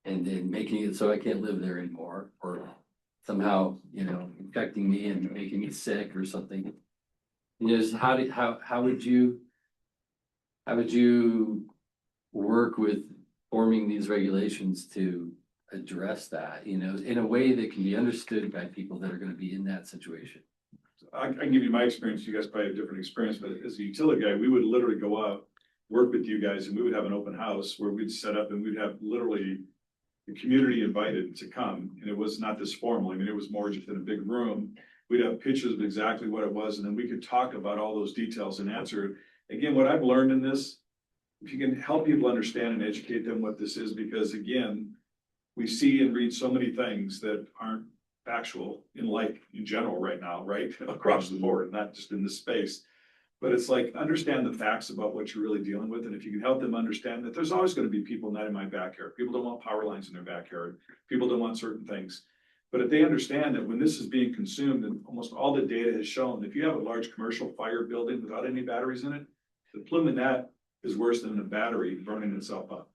then making it so I can't live there anymore, or somehow, infecting me and making me sick or something. Just how would you work with forming these regulations to address that, in a way that can be understood by people that are gonna be in that situation? I can give you my experience. You guys probably have a different experience, but as a utility guy, we would literally go out, work with you guys, and we would have an open house where we'd set up and we'd have literally the community invited to come. And it was not this formal. I mean, it was more just in a big room. We'd have pictures of exactly what it was, and then we could talk about all those details and answer it. Again, what I've learned in this, if you can help people understand and educate them what this is, because again, we see and read so many things that aren't factual in life in general right now, right? Across the board, not just in this space. But it's like, understand the facts about what you're really dealing with. And if you can help them understand that there's always going to be people not in my backyard. People don't want power lines in their backyard. People don't want certain things. But if they understand that when this is being consumed, and almost all the data has shown, if you have a large commercial fire building without any batteries in it, the plume in that is worse than a battery burning itself up.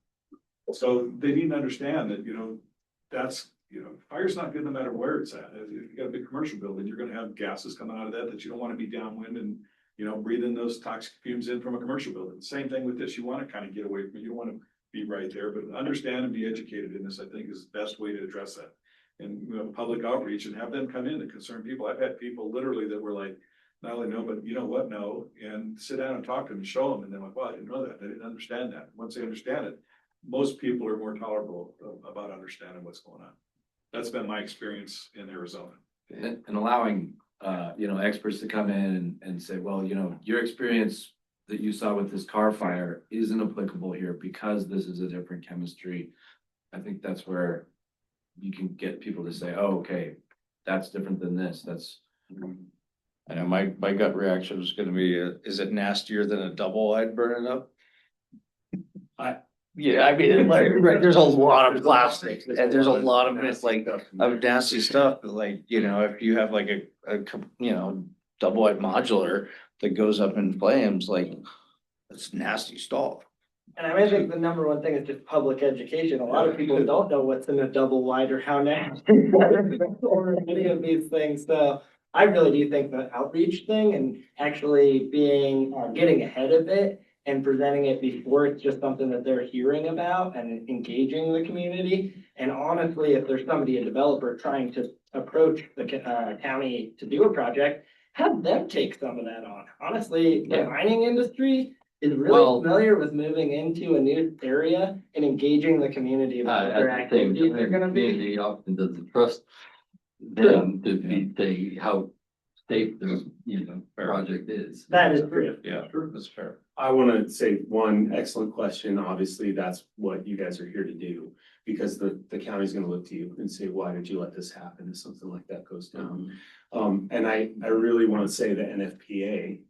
So they need to understand that, that's, fire's not good no matter where it's at. If you got a big commercial building, you're gonna have gases coming out of that you don't want to be downwind and, breathing those toxic fumes in from a commercial building. Same thing with this. You want to kind of get away from it. You don't want to be right there, but understand and be educated in this, I think, is the best way to address that. And public outreach and have them come in, the concerned people. I've had people literally that were like, not only no, but you know what, no, and sit down and talk to them and show them. And they're like, well, I didn't know that. I didn't understand that. Once they understand it, most people are more tolerable about understanding what's going on. That's been my experience in Arizona. And allowing, experts to come in and say, well, your experience that you saw with this car fire isn't applicable here because this is a different chemistry. I think that's where you can get people to say, oh, okay, that's different than this. That's. I know my gut reaction was gonna be, is it nastier than a double I'd burn it up? Yeah, I mean, like, right, there's a lot of plastic and there's a lot of it, like, of nasty stuff, but like, you know, if you have like you know, double wide modular that goes up in flames, like, that's nasty stuff. And I think the number one thing is just public education. A lot of people don't know what's in a double wide or how nasty or any of these things. So I really do think the outreach thing and actually getting ahead of it and presenting it before it's just something that they're hearing about and engaging the community. And honestly, if there's a developer trying to approach the county to do a project, have them take some of that on. Honestly, the mining industry is really familiar with moving into a new area and engaging the community about what their activities are gonna be. Community often doesn't trust them to be, how safe their, you know, project is. That is true. Yeah, that's fair. I want to say one excellent question. Obviously, that's what you guys are here to do. Because the county's gonna look to you and say, why did you let this happen if something like that goes down? And I really want to say that NFPA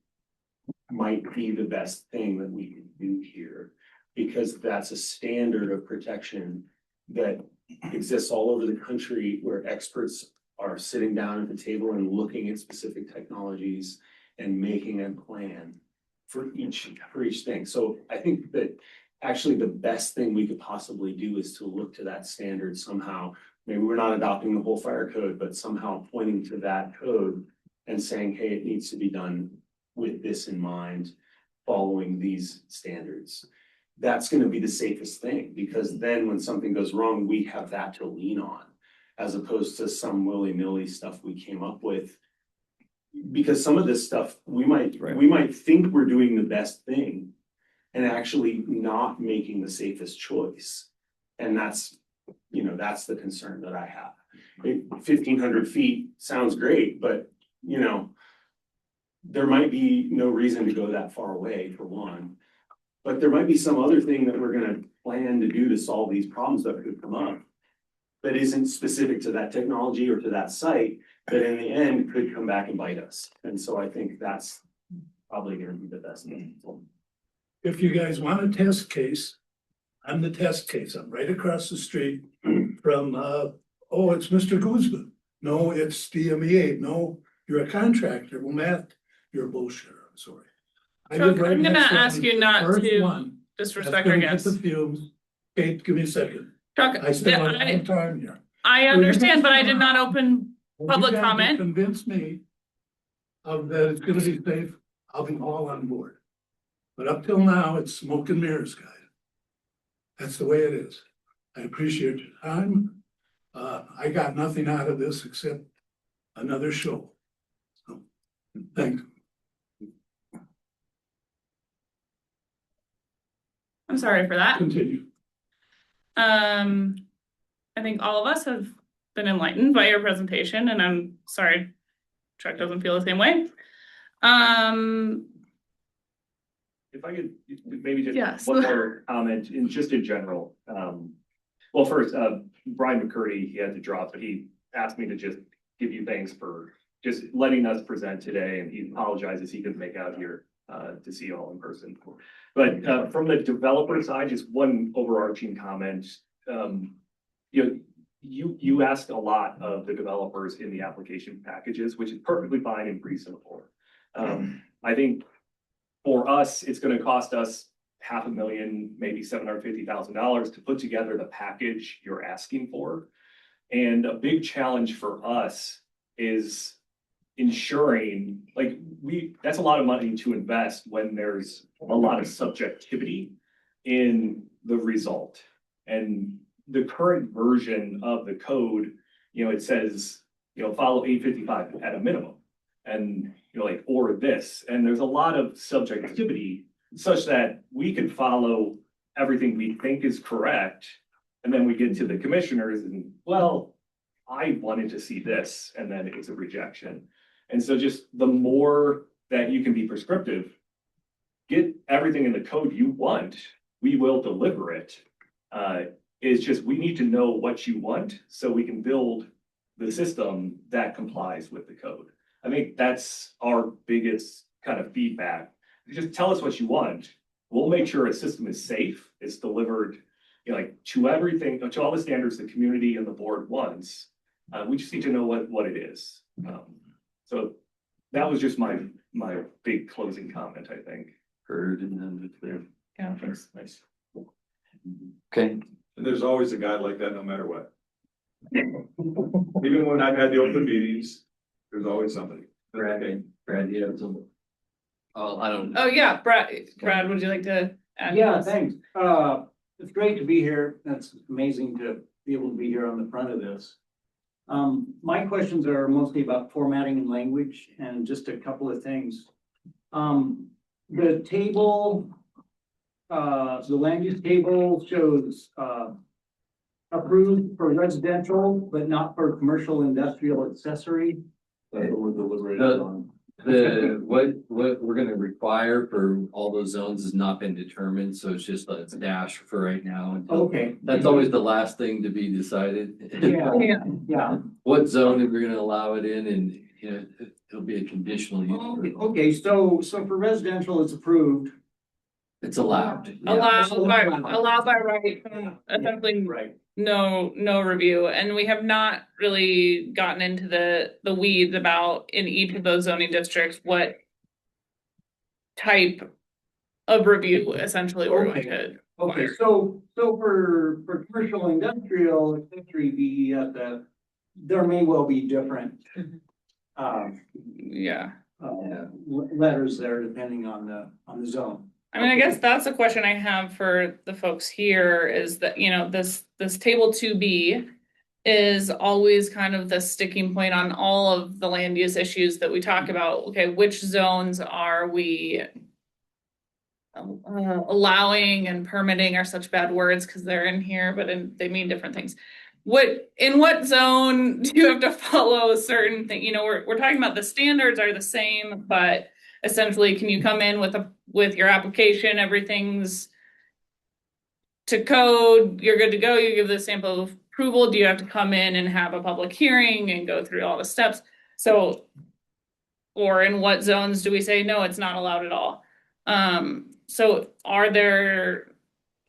might be the best thing that we can do here. Because that's a standard of protection that exists all over the country where experts are sitting down at the table and looking at specific technologies and making a plan for each thing. So I think that actually the best thing we could possibly do is to look to that standard somehow. Maybe we're not adopting the whole fire code, but somehow pointing to that code and saying, hey, it needs to be done with this in mind, following these standards. That's going to be the safest thing, because then when something goes wrong, we have that to lean on, as opposed to some willy-nilly stuff we came up with. Because some of this stuff, we might think we're doing the best thing and actually not making the safest choice. And that's, you know, that's the concern that I have. 1,500 feet sounds great, but, you know, there might be no reason to go that far away, for one. But there might be some other thing that we're gonna plan to do to solve these problems that could come up that isn't specific to that technology or to that site, that in the end could come back and bite us. And so I think that's probably gonna be the best thing. If you guys want a test case, I'm the test case. I'm right across the street from, it's Mr. Guzman. No, it's DMEA. No, you're a contractor. Well, Matt, you're a bullshitter. I'm sorry. Chuck, I'm gonna ask you not to disrespect our guests. Kate, give me a second. Chuck, I spent a lot of time here. I understand, but I did not open public You guys comment. Convince me that it's gonna be safe. I'll be all on board. But up till now, it's smoke and mirrors, guys. That's the way it is. I appreciate your time. I got nothing out of this except another show. So, thanks. I'm sorry for that. Continue. I think all of us have been enlightened by your presentation, and I'm sorry Chuck doesn't feel the same way. If I could maybe just Yes. one more comment in general. Well, first, Brian McCurdy, he had to drop, but he asked me to just give you thanks for just letting us present today, and he apologizes he couldn't make out here to see you all in person. But from the developer side, just one overarching comment. You asked a lot of the developers in the application packages, which is perfectly fine and reasonable. I think for us, it's going to cost us $500,000, maybe $750,000 to put together the package you're asking for. And a big challenge for us is ensuring, that's a lot of money to invest when there's a lot of subjectivity in the result. And the current version of the code, it says, follow 855 at a minimum. And or this, and there's a lot of subjectivity such that we could follow everything we think is correct. And then we get to the commissioners and, well, I wanted to see this, and then it's a rejection. And so just the more that you can be prescriptive, get everything in the code you want, we will deliver it. It's just, we need to know what you want so we can build the system that complies with the code. I think that's our biggest kind of feedback. Just tell us what you want, we'll make sure a system is safe, it's delivered, you know, like to everything, to all the standards the community and the board wants. We just need to know what it is. So that was just my big closing comment, I think. Heard and then clear. Yeah. Thanks. Nice. Okay, And there's always a guy like that, no matter what. Even when I've had the open meetings, there's always somebody. Brad, you have some. Oh, I don't. Oh, yeah, Brad, would you like to add? Yeah, thanks. It's great to be here. That's amazing to be able to be here on the front of this. My questions are mostly about formatting and language and just a couple of things. The table, the land use table shows, approved for residential, but not for commercial, industrial, accessory. That's what we're deliberating on. What we're gonna require for all those zones has not been determined, so it's just a dash for right now. until- Okay. That's always the last thing to be decided. Yeah. What zone are we gonna allow it in, and, you know, it'll be a conditional use. Okay, so for residential, it's approved. It's allowed. Allowed by right, essentially. Right. No review, and we have not really gotten into the weeds about in each of those zoning districts, what type of review essentially we're going to. Okay, so for commercial industrial accessory BESF, there may well be different. Yeah. Letters there depending on the zone. I mean, I guess that's a question I have for the folks here is that, you know, this table 2B is always kind of the sticking point on all of the land use issues that we talk about. Okay, which zones are we allowing and permitting are such bad words because they're in here, but they mean different things. In what zone do you have to follow a certain thing? You know, we're talking about the standards are the same, but essentially, can you come in with your application, everything's to code, you're good to go, you give the sample of approval, do you have to come in and have a public hearing and go through all the steps? So, or in what zones do we say, no, it's not allowed at all? So are there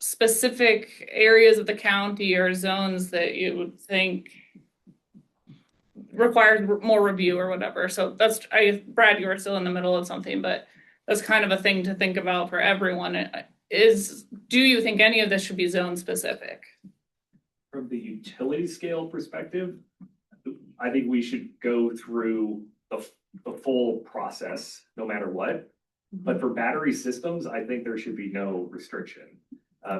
specific areas of the county or zones that you would think requires more review or whatever? So that's, Brad, you were still in the middle of something, but that's kind of a thing to think about for everyone. Do you think any of this should be zone specific? From the utility scale perspective, I think we should go through the full process, no matter what. But for battery systems, I think there should be no restriction.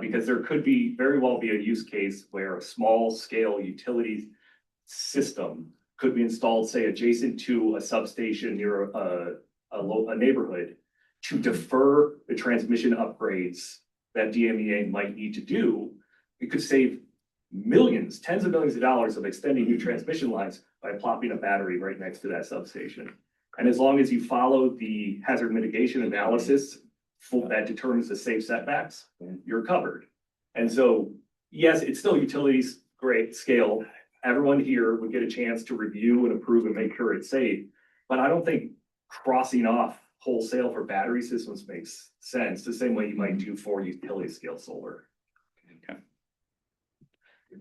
Because there could very well be a use case where a small scale utility system could be installed, say, adjacent to a substation near a neighborhood to defer the transmission upgrades that DMEA might need to do. It could save millions, tens of millions of dollars of extending new transmission lines by plopping a battery right next to that substation. And as long as you follow the hazard mitigation analysis that determines the safe setbacks, you're covered. And so, yes, it's still utilities great scale. Everyone here would get a chance to review and approve and make sure it's safe. But I don't think crossing off wholesale for battery systems makes sense, the same way you might do for utility scale solar.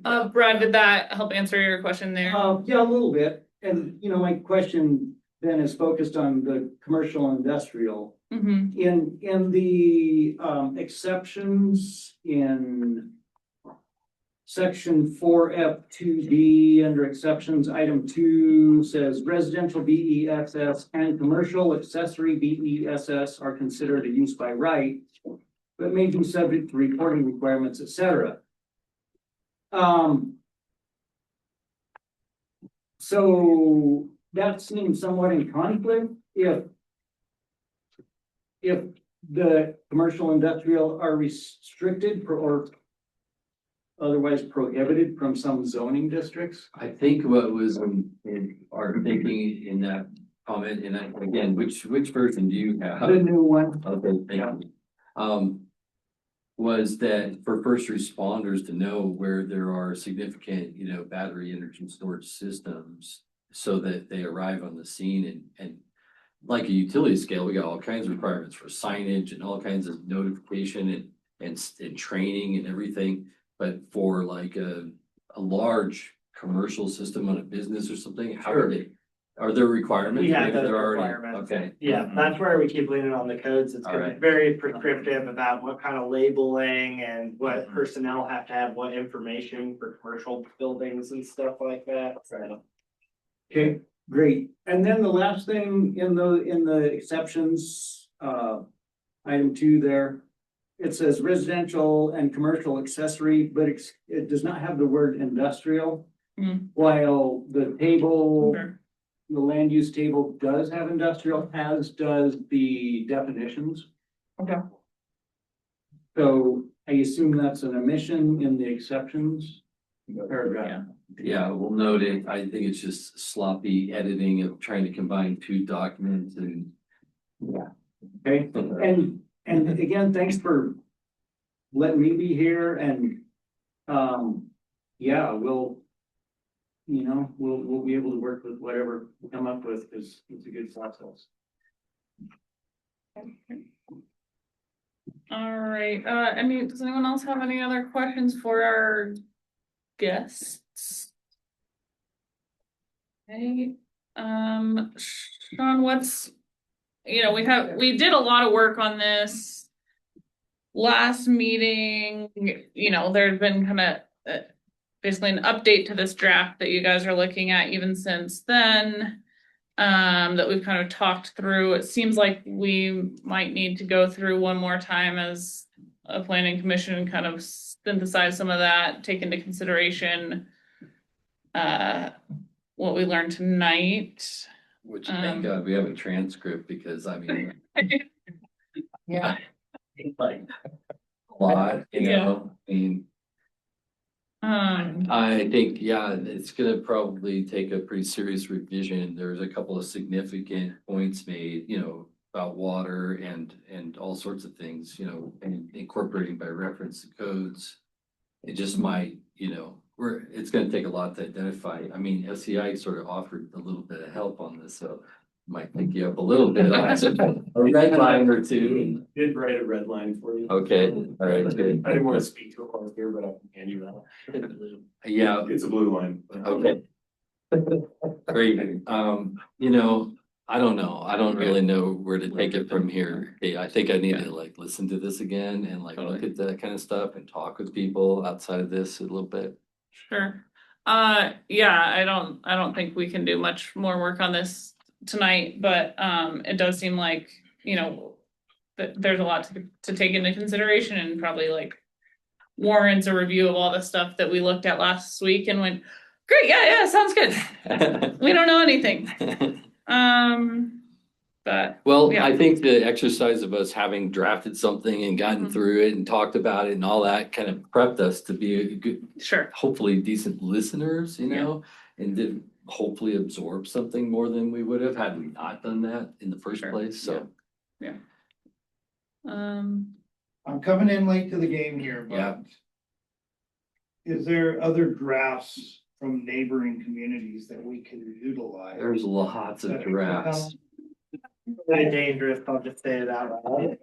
Brad, did that help answer your question there? Yeah, a little bit. And, you know, my question then is focused on the commercial and industrial. Mm-hmm. In the exceptions in section 4F2D under exceptions, item 2 says residential BESS and commercial accessory BESS are considered a use by right, but may be subject to reporting requirements, etc. So that seems somewhat in conflict if the commercial industrial are restricted or otherwise prohibited from some zoning districts. I think what was in our thinking in that comment, and again, which version do you have? The new one. Okay, thank you. Was that for first responders to know where there are significant, you know, battery energy storage systems so that they arrive on the scene and like a utility scale, we got all kinds of requirements for signage and all kinds of notification and training and everything. But for like a large commercial system on a business or something, how are there requirements? We have Maybe those they're already- requirements. Okay. Yeah, that's where we keep leaning on the codes. It's gonna be Alright. very prescriptive about what kind of labeling and what personnel have to have what information for commercial buildings and stuff like that. So. Okay, great. And then the last thing in the exceptions, item 2 there. It says residential and commercial accessory, but it does not have the word industrial. While the table, the land use table does have industrial, as does the definitions. Okay. So I assume that's an omission in the exceptions paragraph. Yeah, we'll note it. I think it's just sloppy editing of trying to combine two documents and. Yeah. Okay, and again, thanks for letting me be here and, yeah, we'll be able to work with whatever we come up with, because it's a good process. All right, does anyone else have any other questions for our guests? Okay, Sean, we did a lot of work on this last meeting. There's been kind of basically an update to this draft that you guys are looking at even since then, that we've kind of talked through. It seems like we might need to go through one more time as a planning commission and kind of synthesize some of that, take into consideration what we learned tonight. Which thank God we have a transcript, because I mean. Yeah. Like a lot, I mean. I think, it's gonna probably take a pretty serious revision. There's a couple of significant points made, about water and all sorts of things, and incorporating by reference the codes. It just might, it's gonna take a lot to identify. I mean, SCI sort of offered a little bit of help on this, so might pick you up a little bit on a red line or two. Did write a red line for you. Okay, all right, good. I didn't want to speak to it while I was here, but I can hand you that. Yeah. It's a blue line. Okay. Great. I don't know. I don't really know where to take it from here. I think I need to listen to this again and look at that kind of stuff and talk with people outside of this a little bit. Sure. I don't think we can do much more work on this tonight, but it does seem like, that there's a lot to take into consideration, and probably warrants a review of all the stuff that we looked at last week and went, great, yeah, sounds good. We don't know anything. But well, I think the exercise of us having drafted something and gotten through it and talked about it and all that kind of prepped us to be a good, hopefully decent listeners, and did hopefully absorb something more than we would have had we not done that in the first place. So yeah. I'm coming in late to the game here, but is there other drafts from neighboring communities that we can utilize? There's lots of drafts. Very dangerous, I'll just say it out loud.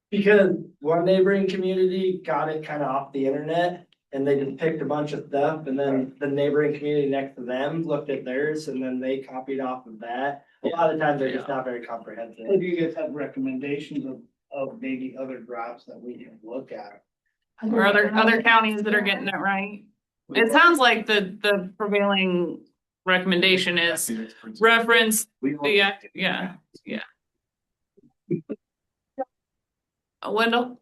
Because one neighboring community got it kind of off the internet and they just picked a bunch of stuff, and then the neighboring community next to them looked at theirs and then they copied off of that. A lot of times they're just not very comprehensive. If you guys have recommendations of maybe other drafts that we can look at. Or other counties that are getting it right. It sounds like the prevailing recommendation is reference the Wendell?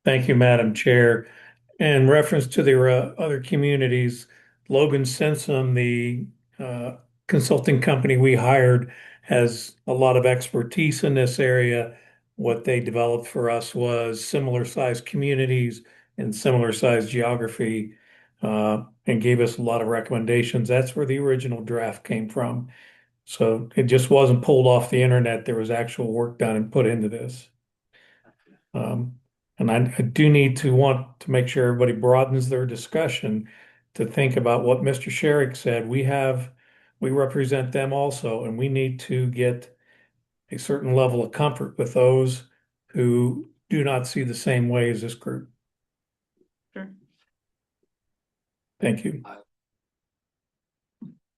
Thank you, Madam Chair. In reference to the other communities, Logan Simpson, the consulting company we hired, has a lot of expertise in this area. What they developed for us was similar sized communities and similar sized geography, and gave us a lot of recommendations. That's where the original draft came from. So it just wasn't pulled off the internet. There was actual work done and put into this. And I do want to make sure everybody broadens their discussion to think about what Mr. Sherrick said. We have we represent them also, and we need to get a certain level of comfort with those who do not see the same way as this group. Sure. Thank you.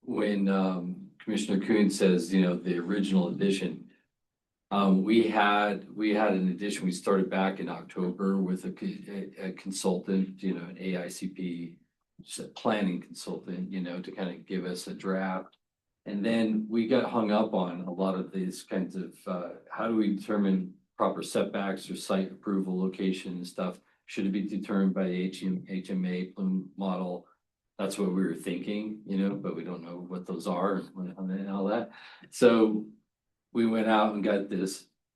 When Commissioner Kuhn says, you know, the original edition, we had an edition, we started back in October with a consultant, you know, an AICP planning consultant, you know, to kind of give us a draft. And then we got hung up on a lot of these kinds of, how do we determine proper setbacks or site approval location and stuff? Should it be determined by the HMA plume model? That's what we were thinking, you know, but we don't know what those are and all that. So we went out and got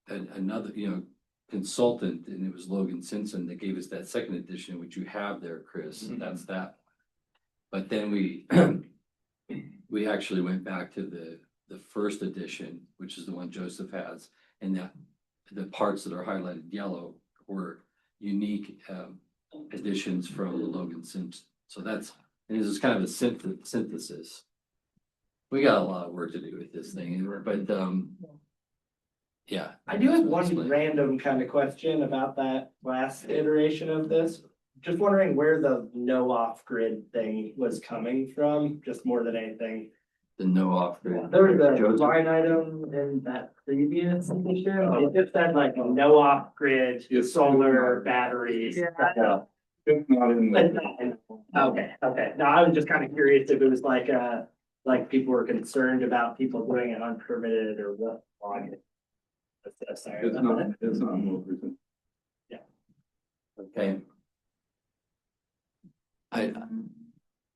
another, you know, consultant, and it was Logan Simpson that gave us that second edition, which you have there, Chris. Mm-hmm. That's that. But then we we actually went back to the first edition, which is the one Joseph has, and that the parts that are highlighted yellow were unique additions from Logan Simpson. So that's, and this is kind of a synthesis. We got a lot of work to do with this thing, but yeah. I do have one random kind of question about that last iteration of this. Just wondering where the no off grid thing was coming from, just more than anything. The no off grid. There was a line item in that previous edition. It just said like no off grid solar batteries. Yeah. It's not in the. Okay. No, I was just kind of curious if it was like people were concerned about people doing it unpermitted or what. Sorry. It's not more recent. Yeah. Okay.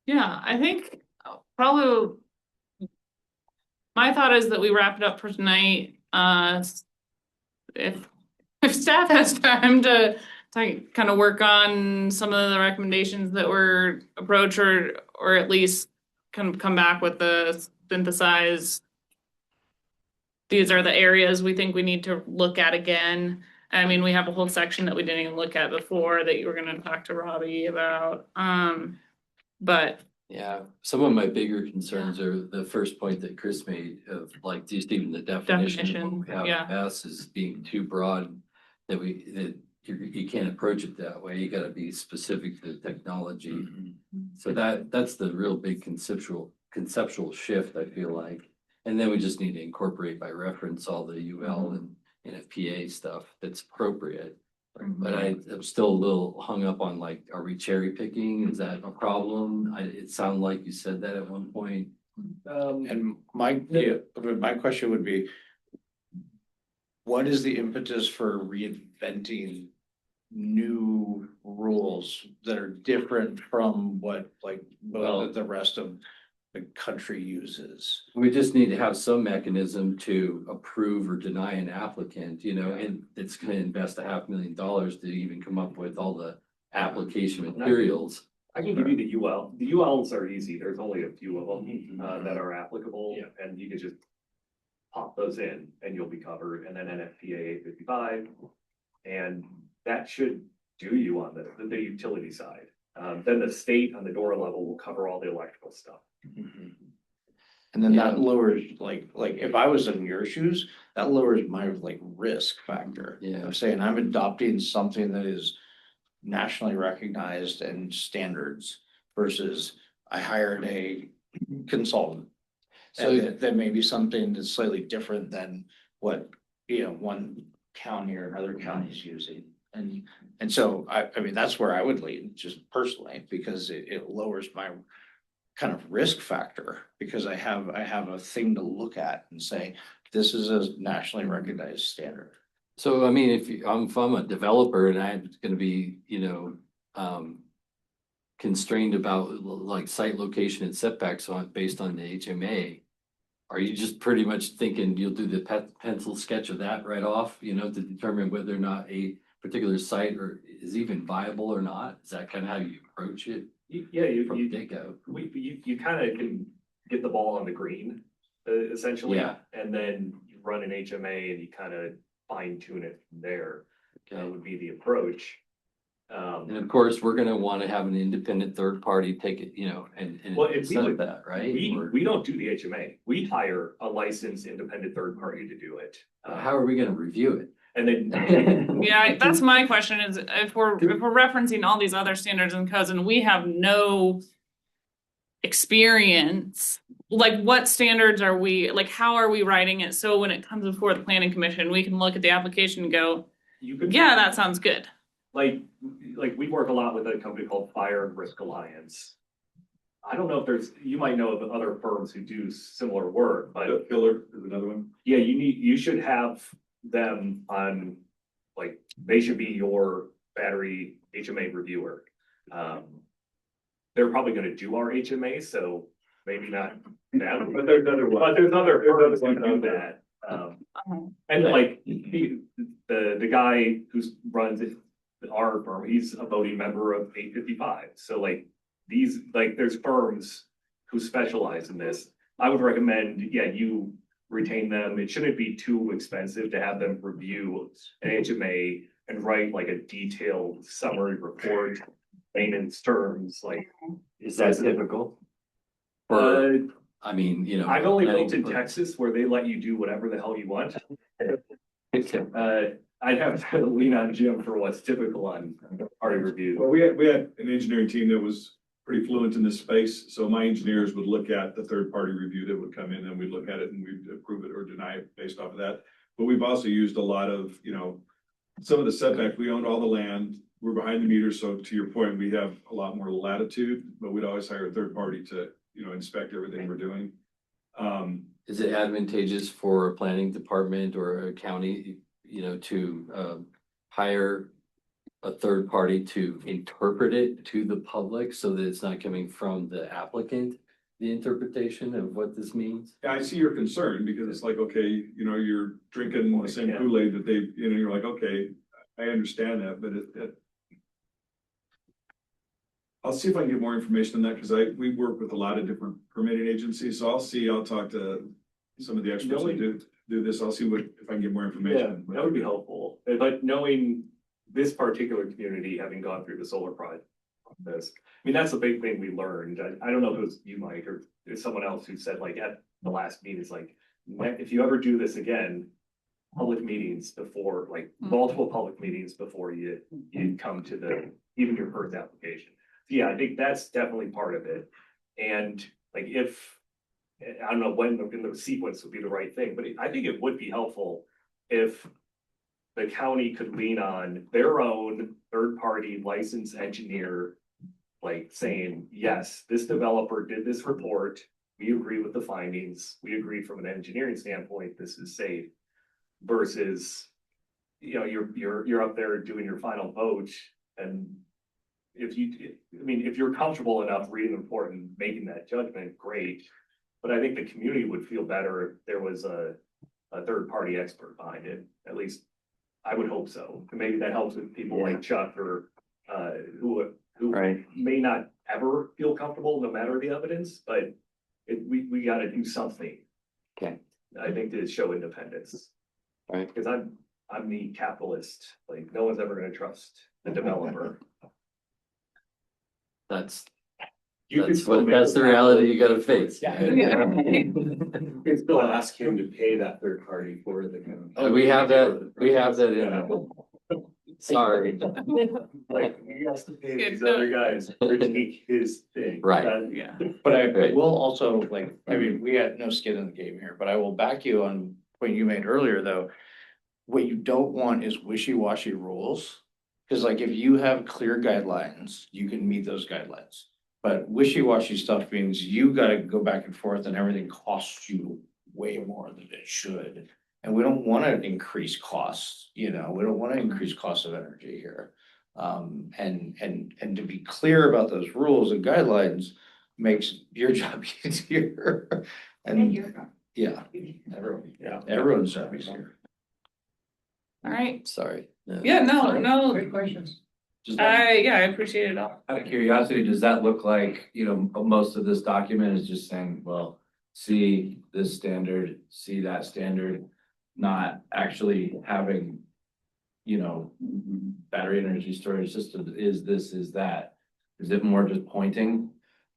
Yeah, I think probably my thought is that we wrap it up for tonight. If staff has time to kind of work on some of the recommendations that were approached, or at least kind of come back with the synthesized. These are the areas we think we need to look at again. I mean, we have a whole section that we didn't even look at before that you were going to talk to Robbie about. But yeah, some of my bigger concerns are the first point that Chris made of like just even the definition of what we have yeah. S is being too broad, that you can't approach it that way. You got to be specific to the technology. So that's the real big conceptual shift, I feel like. And then we just need to incorporate by reference all the UL and NFPA stuff that's appropriate. But I'm still a little hung up on like, are we cherry picking? Is that a problem? It sounded like you said that at one point. And my question would be, what is the impetus for reinventing new rules that are different from what the rest of the country uses? We just need to have some mechanism to approve or deny an applicant, you know, and it's gonna invest $500,000 to even come up with all the application materials. I can give you the UL. The ULs are easy. There's only a few of them that are applicable, and you can just pop those in and you'll be covered. And then NFPA 855, and that should do you on the utility side. Then the state on the DORA level will cover all the electrical stuff. And then that lowers, like if I was in your shoes, that lowers my risk factor. Of saying I'm adopting something that is nationally recognized and standards versus I hired a consultant. So that may be something that's slightly different than what, one county or another county is using. And so I mean, that's where I would lean just personally, because it lowers my kind of risk factor, because I have a thing to look at and say, this is a nationally recognized standard. So, I mean, if I'm a developer and I'm gonna be, constrained about like site location and setbacks based on the HMA, are you just pretty much thinking you'll do the pencil sketch of that right off, to determine whether or not a particular site is even viable or not? Is that kind of how you approach it? From the get-go. You kind of can get the ball on the green, essentially. Yeah. And then you run an HMA and you kind of fine tune it from there. That would be the approach. And of course, we're gonna want to have an independent third party take it, you know, and Well, if we set would- that, right? Or We don't do the HMA. We hire a licensed independent third party to do it. how are we gonna review it? And then. Yeah, that's my question is if we're referencing all these other standards and codes and we have no experience, like what standards are we, like how are we writing it? So when it comes before the planning commission, we can look at the application and go, You could. yeah, that sounds good. Like we work a lot with a company called Fire and Risk Alliance. I don't know if you might know of other firms who do similar work, but. Pillar is another one. Yeah, you should have them on, like, they should be your battery HMA reviewer. They're probably gonna do our HMA, so maybe not that, But there's other ones. but there's other firms who ones do out there. that. And like, the guy who runs our firm, he's a voting member of 855, so like, there's firms who specialize in this. I would recommend, yeah, you retain them. It shouldn't be too expensive to have them review an HMA and write like a detailed summary report, maintenance terms, like. Is that typical? Uh, I mean, you know. I've only planning lived in for- Texas where they let you do whatever the hell you want. I'd have to lean on Jim for what's typical on party Well, review. we had an engineering team that was pretty fluent in this space, so my engineers would look at the third-party review that would come in, and we'd look at it and we'd approve it or deny it based off of that. But we've also used a lot of, some of the setback, we owned all the land, we're behind the meter, so to your point, we have a lot more latitude, but we'd always hire a third party to, inspect everything we're doing. Is it advantageous for a planning department or a county, to hire a third party to interpret it to the public so that it's not coming from the applicant, the interpretation of what this means? Yeah, I see your concern, because it's like, okay, you're drinking the same Kool-Aid that they, you're like, okay, I understand that, but I'll see if I can get more information on that, because we work with a lot of different permitting agencies, so I'll talk to some of the experts who do this, I'll see if I can get more Yeah, information. that would be helpful, but knowing this particular community, having gone through the solar project. I mean, that's the big thing we learned. I don't know if it was you, Mike, or there's someone else who said like at the last meeting, it's like, if you ever do this again, public meetings before, like multiple public meetings before you come to even your first application. Yeah, I think that's definitely part of it. And like, I don't know when in the sequence would be the right thing, but I think it would be helpful if the county could lean on their own third-party licensed engineer, like saying, yes, this developer did this report. We agree with the findings. We agree from an engineering standpoint, this is safe. Versus, you're up there doing your final vote, and if you're comfortable enough reading the report and making that judgment, great. But I think the community would feel better if there was a third-party expert behind it, at least. I would hope so. And maybe that helps with people like Chuck or who may not ever feel comfortable no matter the evidence, but we gotta do something. Okay. I think to show independence. Right. Because I'm the capitalist, like no one's ever gonna trust the developer. That's That's the reality you gotta face. You can still ask him to pay that third party for the. We have that in. Sorry. Like, he has to pay These these other other guys guys to take his thing. Right. Yeah. But I Right. will also, like, I mean, we had no skin in the game here, but I will back you on what you made earlier, though. What you don't want is wishy-washy rules. Cause like if you have clear guidelines, you can meet those guidelines. But wishy-washy stuff means you gotta go back and forth and everything costs you way more than it should. And we don't wanna increase costs, we don't wanna increase costs of energy here. And to be clear about those rules and guidelines makes your job easier. Yeah, everyone's job easier. All right. Sorry. Yeah, no. Great questions. I appreciate it all. Out of curiosity, does that look like, most of this document is just saying, well, see this standard, see that standard, not actually having you know, battery energy storage system is this, is that? Is it more just pointing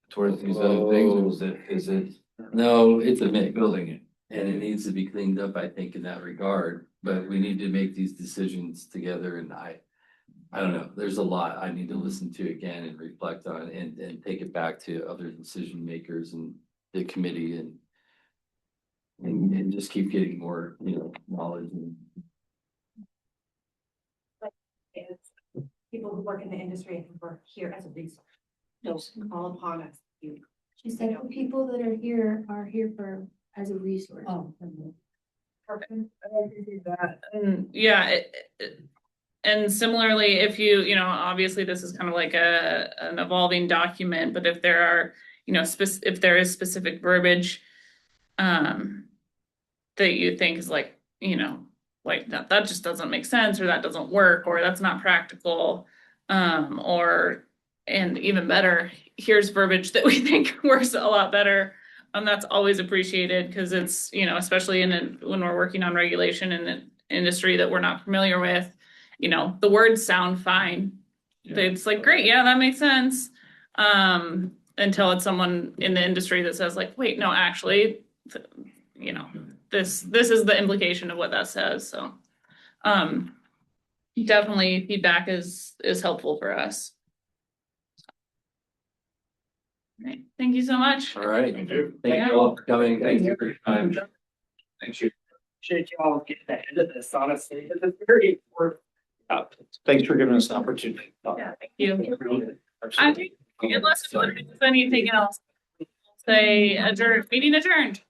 towards these other things, or is it? No, it's a mix. Building it. And it needs to be cleaned up, I think, in that regard, but we need to make these decisions together and I don't know, there's a lot I need to listen to again and reflect on and take it back to other decision makers and the committee and just keep getting more, you know, knowledge and. Is people who work in the industry and who work here as a resource. Don't call upon us. She said the people that are here for, as a resource. Oh. Perfect. Yeah, and similarly, if you know, obviously this is kind of like an evolving document, but if there are, you know, if there is specific verbiage that you think is like, you know, like that just doesn't make sense, or that doesn't work, or that's not practical, and even better, here's verbiage that we think works a lot better. That's always appreciated, because it's, you know, especially when we're working on regulation in an industry that we're not familiar with, you know, the words sound fine. It's like, great, yeah, that makes sense. Until it's someone in the industry that says like, wait, no, actually, you know, this is the implication of what that says. So definitely feedback is helpful for us. Right. Thank you so much. All right. Thank you. Thank you all for coming. Thank you for your time. Thank you. Appreciate you all getting ahead of this, honestly. It's very important. Thanks for giving us the opportunity. Yeah, thank you. I think unless there's anything else, say adjourned, meeting adjourned.